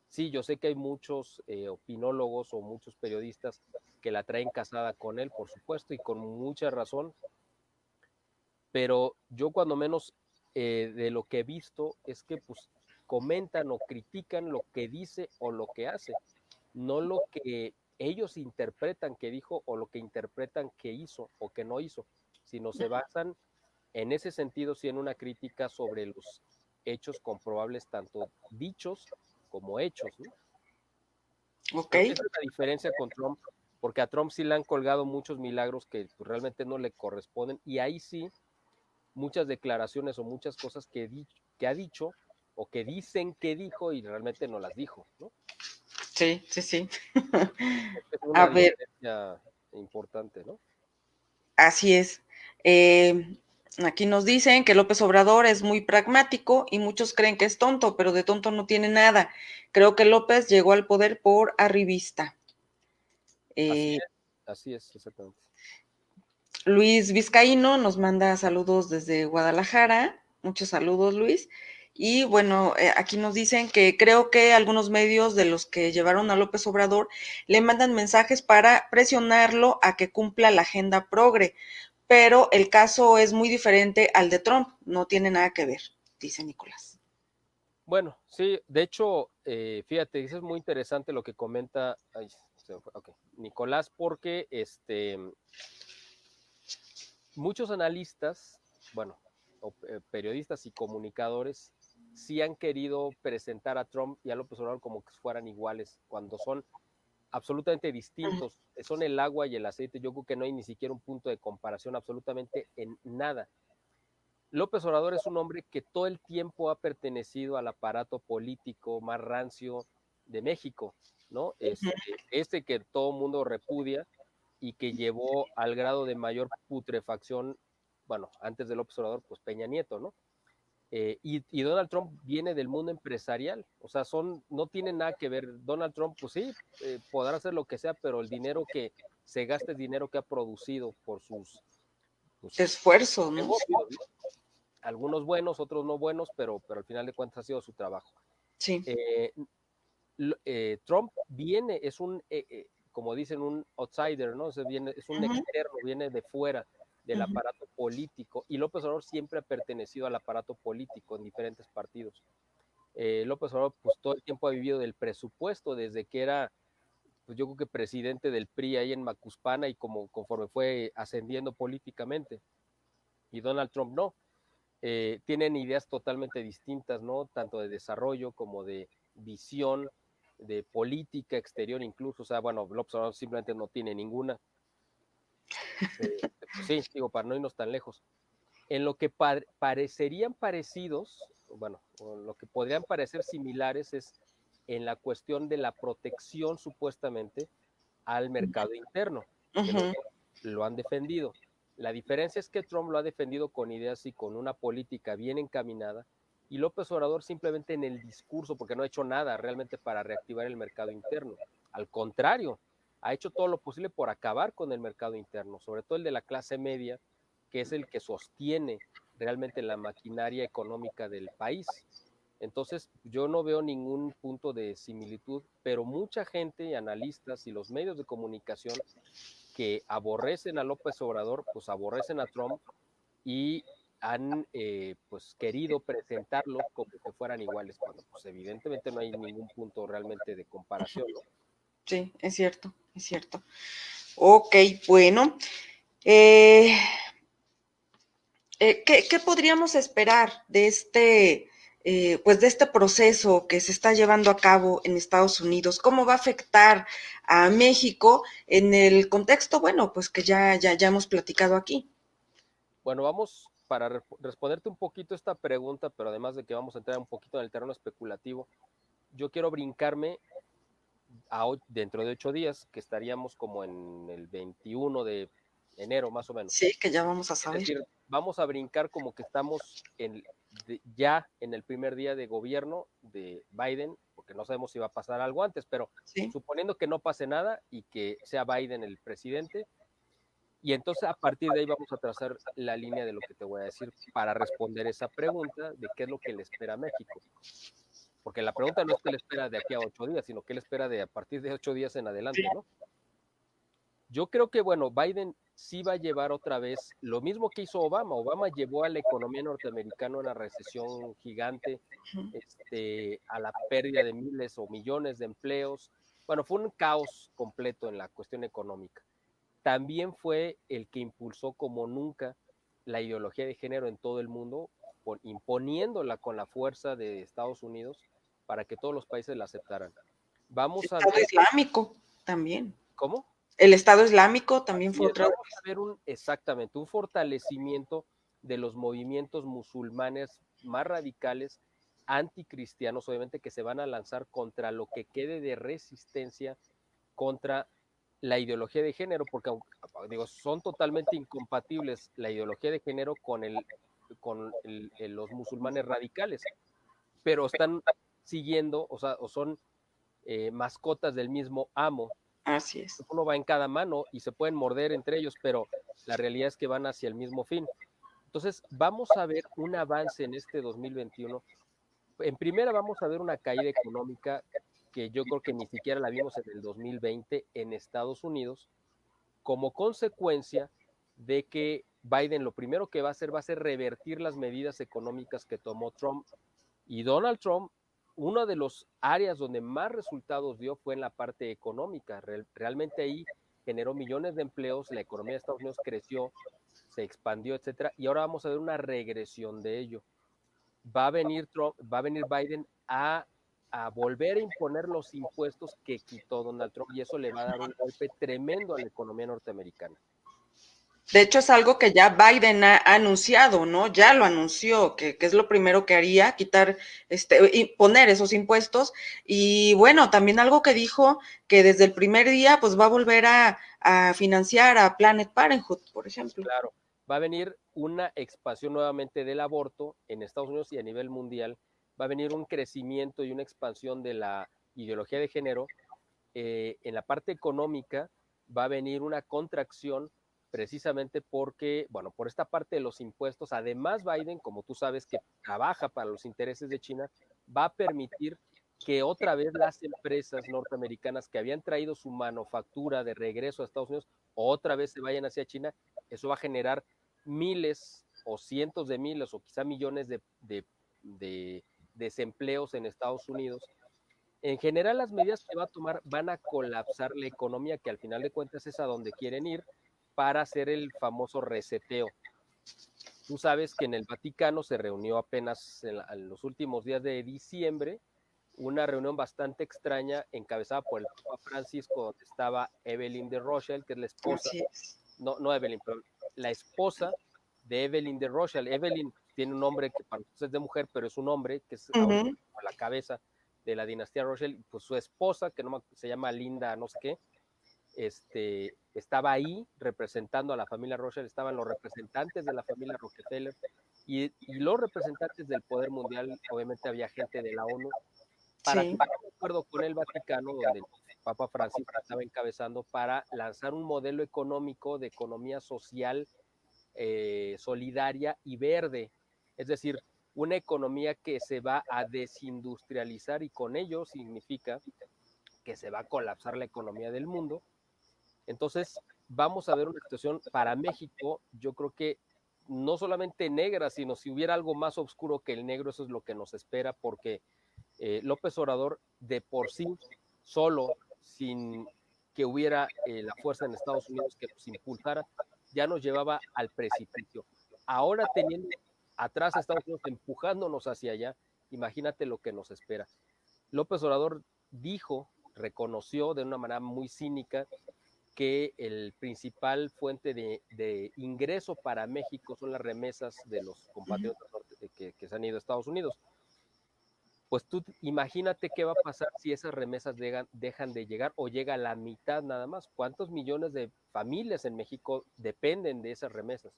sí, yo sé que hay muchos opinólogos o muchos periodistas que la traen casada con él, por supuesto, y con mucha razón, pero yo cuando menos de lo que he visto es que pues comentan o critican lo que dice o lo que hace, no lo que ellos interpretan que dijo o lo que interpretan que hizo o que no hizo, sino se basan en ese sentido sí en una crítica sobre los hechos comprobables, tanto dichos como hechos, ¿no? Ok. Creo que esa es la diferencia con Trump, porque a Trump sí le han colgado muchos milagros que pues, realmente no le corresponden, y ahí sí muchas declaraciones o muchas cosas que ha dicho o que dicen que dijo y realmente no las dijo, ¿no? Sí, sí, sí. Es A una ver, diferencia importante, ¿no? así es. Aquí nos dicen que López Obrador es muy pragmático y muchos creen que es tonto, pero de tonto no tiene nada. Creo que López llegó al poder por arribista. Eh, Así es, exactamente. Luis Vizcaíno nos manda saludos desde Guadalajara. Muchos saludos, Luis. Y bueno, aquí nos dicen que creo que algunos medios de los que llevaron a López Obrador le mandan mensajes para presionarlo a que cumpla la agenda progre, pero el caso es muy diferente al de Trump, no tiene nada que ver, dice Nicolás. Bueno, sí, de hecho, fíjate, eso es muy interesante lo que comenta okay, Nicolás, porque muchos analistas, bueno, periodistas y comunicadores, sí han querido presentar a Trump y a López Obrador como que fueran iguales, cuando son absolutamente distintos, son el agua y el aceite. Yo creo que no hay ni siquiera un punto de comparación absolutamente en nada. López Obrador es un hombre que todo el tiempo ha pertenecido al aparato político más rancio de México, ¿no? Que todo el mundo repudia y que llevó al grado de mayor putrefacción, bueno, antes de López Obrador, pues Peña Nieto, ¿no? Y Donald Trump viene del mundo empresarial, o sea, no tienen nada que ver. Donald Trump, pues sí, podrá hacer lo que sea, pero el dinero que se gasta es dinero que ha producido por sus De pues, esfuerzo, ¿no? negocios, ¿no? Algunos buenos, otros no buenos, pero al final de cuentas ha sido su trabajo. Sí. Eh, Trump viene, como dicen, un outsider, ¿no? Es un Uh-huh. externo, viene de fuera del Uh-huh. aparato político, y López Obrador siempre ha pertenecido al aparato político en diferentes partidos. López Obrador, pues todo el tiempo ha vivido del presupuesto desde que era, pues yo creo que presidente del PRI ahí en Macuspana y conforme fue ascendiendo políticamente. Y Donald Trump no. Tienen ideas totalmente distintas, ¿no? Tanto de desarrollo como de visión, de política exterior incluso. O sea, bueno, López Obrador simplemente no tiene ninguna. Pues sí, digo, para no irnos tan lejos. En lo que parecerían parecidos, bueno, o lo que podrían parecer similares es en la cuestión de la protección supuestamente al mercado interno, que los Uh-huh. dos lo han defendido. La diferencia es que Trump lo ha defendido con ideas y con una política bien encaminada, y López Obrador simplemente en el discurso, porque no ha hecho nada realmente para reactivar el mercado interno. Al contrario, ha hecho todo lo posible por acabar con el mercado interno, sobre todo el de la clase media, que es el que sostiene realmente la maquinaria económica del país. Entonces, yo no veo ningún punto de similitud, pero mucha gente, analistas y los medios de comunicación que aborrecen a López Obrador, pues aborrecen a Trump y han pues querido presentarlos como que fueran iguales, cuando pues evidentemente no hay ningún punto realmente de comparación, ¿no? Sí, es cierto, es cierto. Ok, bueno. Eh, ¿qué podríamos esperar de pues de este proceso que se está llevando a cabo en Estados Unidos? ¿Cómo va a afectar a México en el contexto, bueno, pues que ya hemos platicado aquí? Bueno, vamos para responderte un poquito esta pregunta, pero además de que vamos a entrar un poquito en el terreno especulativo, yo quiero brincarme dentro de 8 días, que estaríamos como en el 21 de enero, más o menos. Sí, que ya vamos a Es saber. decir, vamos a brincar como que estamos ya en el primer día de gobierno de Biden, porque no sabemos si va a pasar algo antes, pero Sí. suponiendo que no pase nada y que sea Biden el presidente, y entonces a partir de ahí vamos a trazar la línea de lo que te voy a decir para responder esa pregunta de qué es lo que le espera a México. Porque la pregunta no es qué le espera de aquí a 8 días, sino qué le espera de a partir de 8 días en adelante, ¿no? Yo creo que, bueno, Biden sí va a llevar otra vez lo mismo que hizo Obama. Obama llevó a la economía norteamericana a una recesión gigante, a la pérdida de miles o millones de empleos. Bueno, fue un caos completo en la cuestión económica. También fue el que impulsó como nunca la ideología de género en todo el mundo, imponiéndola con la fuerza de Estados Unidos para que todos los países la aceptaran. Vamos a Estado ver, Islámico también. ¿cómo? El Estado Islámico también Así fue es, otra. vamos a ver exactamente un fortalecimiento de los movimientos musulmanes más radicales, anticristianos, obviamente, que se van a lanzar contra lo que quede de resistencia contra la ideología de género, porque digo, son totalmente incompatibles la ideología de género con los musulmanes radicales, pero están siguiendo, o sea, o son mascotas del mismo amo. Así es. Uno va en cada mano y se pueden morder entre ellos, pero la realidad es que van hacia el mismo fin. Entonces, vamos a ver un avance en este 2021. En primera, vamos a ver una caída económica que yo creo que ni siquiera la vimos en el 2020 en Estados Unidos, como consecuencia de que Biden lo primero que va a ser revertir las medidas económicas que tomó Trump. Y Donald Trump, una de las áreas donde más resultados dio fue en la parte económica. Realmente ahí generó millones de empleos, la economía de Estados Unidos creció, se expandió, etcétera, y ahora vamos a ver una regresión de ello. Va a venir Trump, va a venir Biden a volver a imponer los impuestos que quitó Donald Trump, y eso le va a dar un golpe tremendo a la economía norteamericana. De hecho, es algo que ya Biden ha anunciado, ¿no? Ya lo anunció, que es lo primero que haría, quitar, y poner esos impuestos. Y bueno, también algo que dijo que desde el primer día, pues va a volver a financiar a Planet Parenthood, por ejemplo. Claro, va a venir una expansión nuevamente del aborto en Estados Unidos y a nivel mundial. Va a venir un crecimiento y una expansión de la ideología de género. En la parte económica va a venir una contracción precisamente porque, bueno, por esta parte de los impuestos, además Biden, como tú sabes, que trabaja para los intereses de China, va a permitir que otra vez las empresas norteamericanas que habían traído su manufactura de regreso a Estados Unidos, otra vez se vayan hacia China. Eso va a generar miles o cientos de miles o quizá millones de desempleos en Estados Unidos. En general, las medidas que va a tomar van a colapsar la economía, que al final de cuentas es a donde quieren ir para hacer el famoso reseteo. Tú sabes que en el Vaticano se reunió apenas en los últimos días de diciembre una reunión bastante extraña encabezada por el Papa Francisco, donde estaba Evelyn de Rothschild, que es la esposa, Así es. no Evelyn, pero la esposa de Evelyn de Rothschild. Evelyn tiene un nombre que para nosotros es de mujer, pero es un hombre que es ahorita la cabeza de la dinastía Rothschild. Pues su esposa, que no se llama Linda, no sé qué, estaba ahí representando a la familia Rothschild, estaban los representantes de la familia Rockefeller y los representantes del poder mundial. Obviamente había gente de la ONU para Sí. firmar un acuerdo con el Vaticano, donde el Papa Francisco estaba encabezando para lanzar un modelo económico de economía social, solidaria y verde, es decir, una economía que se va a desindustrializar, y con ello significa que se va a colapsar la economía del mundo. Entonces, vamos a ver una situación para México, yo creo que no solamente negra, sino si hubiera algo más oscuro que el negro, eso es lo que nos espera, porque López Obrador de por sí, solo, sin que hubiera la fuerza en Estados Unidos que nos impulsara, ya nos llevaba al precipicio. Ahora teniendo atrás a Estados Unidos empujándonos hacia allá, imagínate lo que nos espera. López Obrador dijo, reconoció de una manera muy cínica que el principal fuente de ingreso para México son las remesas de los compatriotas que se han ido a Estados Unidos. Pues tú imagínate qué va a pasar si esas remesas dejan de llegar o llega a la mitad nada más. ¿Cuántos millones de familias en México dependen de esas remesas?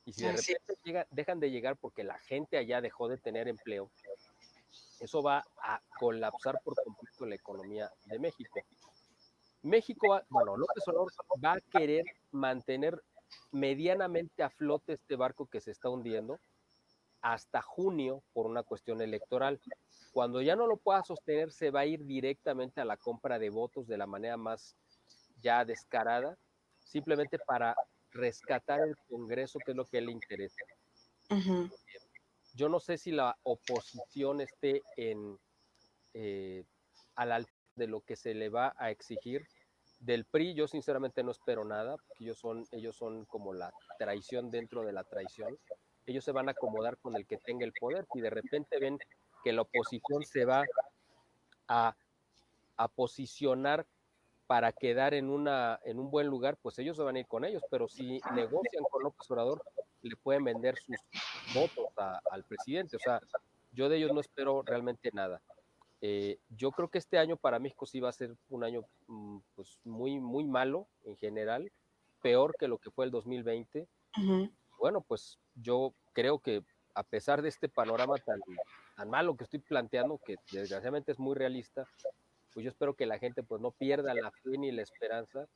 Y si de repente dejan de llegar porque la gente allá dejó de tener empleo, eso va a colapsar por completo la economía de México. Bueno, López Obrador va a querer mantener medianamente a flote este barco que se está hundiendo hasta junio por una cuestión electoral. Cuando ya no lo pueda sostener, se va a ir directamente a la compra de votos de la manera más ya descarada, simplemente para rescatar el Congreso, que es lo que le interesa. Uh-huh. Yo no sé si la oposición esté a la altura de lo que se le va a exigir. Del PRI yo sinceramente no espero nada, porque ellos son como la traición dentro de la traición. Ellos se van a acomodar con el que tenga el poder. Si de repente ven que la oposición se va a, a posicionar para quedar en un buen lugar, pues ellos se van a ir con ellos, pero si negocian con López Obrador, le pueden vender sus votos al presidente. O sea, yo de ellos no espero realmente nada. Yo creo que este año para México sí va a ser un año pues muy, muy malo en general, peor que lo que fue el 2020. Uh-huh. Bueno, pues yo creo que a pesar de este panorama tan malo que estoy planteando, que desgraciadamente es muy realista, pues yo espero que la gente pues no pierda la fe ni la esperanza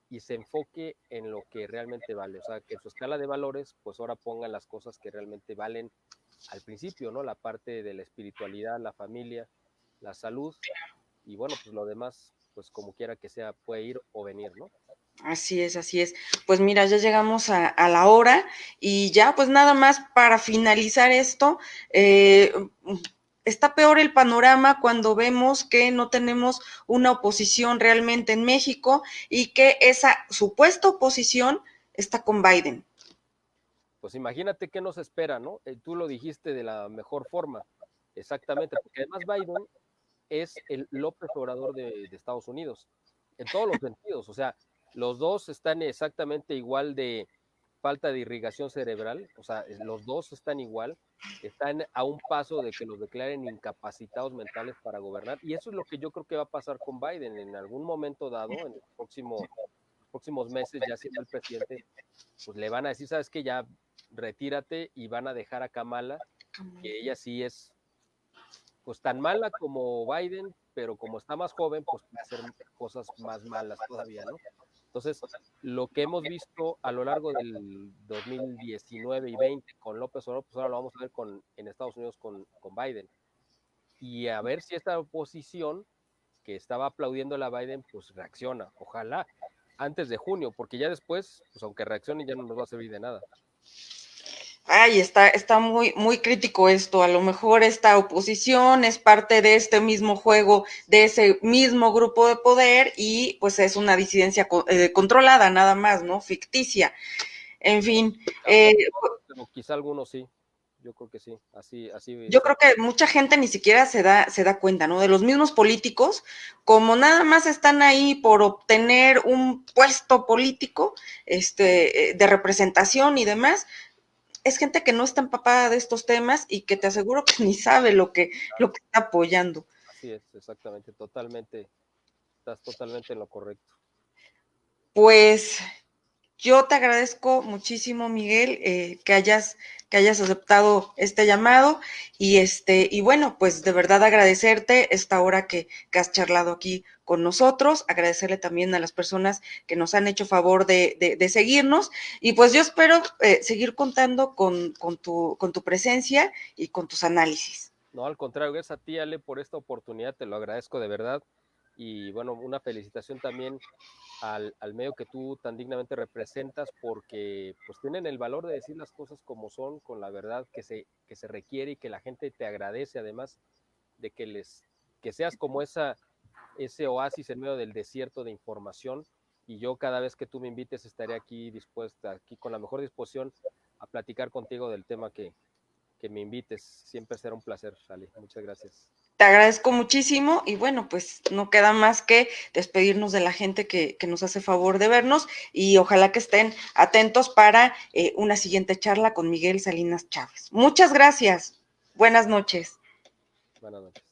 y se enfoque en lo que realmente vale. O sea, que en su escala de valores, pues ahora pongan las cosas que realmente valen al principio, ¿no? La parte de la espiritualidad, la familia, la salud, y bueno, pues lo demás, pues como quiera que sea, puede ir o venir, ¿no? Así es, así es. Pues mira, ya llegamos a la hora y ya, pues nada más para finalizar esto, está peor el panorama cuando vemos que no tenemos una oposición realmente en México y que esa supuesta oposición está con Biden. Pues imagínate qué nos espera, ¿no? Tú lo dijiste de la mejor forma, exactamente, porque además Biden es el López Obrador de Estados Unidos, en todos los sentidos. O sea, los dos están exactamente igual de falta de irrigación cerebral, o sea, los dos están igual, están a un paso de que los declaren incapacitados mentales para gobernar, y eso es lo que yo creo que va a pasar con Biden en algún momento dado, en los próximos meses, ya siendo el presidente, pues le van a decir, sabes que ya retírate, y van a dejar a Kamala, que ella sí es pues tan mala como Biden, pero como está más joven, pues puede hacer cosas más malas todavía, ¿no? Entonces, lo que hemos visto a lo largo del 2019 y 20 con López Obrador, pues ahora lo vamos a ver en Estados Unidos con Biden. Y a ver si esta oposición que estaba aplaudiendo a Biden, pues reacciona. Ojalá antes de junio, porque ya después, pues aunque reaccione, ya no nos va a servir de nada. Ay, está muy, muy crítico esto. A lo mejor esta oposición es parte de este mismo juego, de ese mismo grupo de poder, y pues es una disidencia controlada, nada más, ¿no? Ficticia. En fin. Pero quizá algunos sí. Yo creo que sí. Así Yo creo que mucha gente ni siquiera se da cuenta, ¿no? De los mismos políticos, como nada más están ahí por obtener un puesto político, de representación y demás, es gente que no está empapada de estos temas y que te aseguro que ni sabe lo que está apoyando. Así es, exactamente, totalmente, estás totalmente en lo correcto. Pues yo te agradezco muchísimo, Miguel, que hayas aceptado este llamado y bueno, pues de verdad agradecerte esta hora que has charlado aquí con nosotros, agradecerle también a las personas que nos han hecho favor de seguirnos y pues yo espero seguir contando con tu presencia y con tus análisis. No, al contrario, gracias a ti, Ale, por esta oportunidad, te lo agradezco de verdad. Y bueno, una felicitación también al medio que tú tan dignamente representas, porque pues tienen el valor de decir las cosas como son, con la verdad que se requiere, y que la gente te agradece, además de que seas como ese oasis en medio del desierto de información. Y yo cada vez que tú me invites estaré aquí dispuesta, aquí con la mejor disposición a platicar contigo del tema que me invites. Siempre será un placer, Ale. Muchas gracias. Te agradezco muchísimo y bueno, pues no queda más que despedirnos de la gente que nos hace favor de vernos y ojalá que estén atentos para una siguiente charla con Miguel Salinas Chávez. Muchas gracias. Buenas noches. Buenas noches.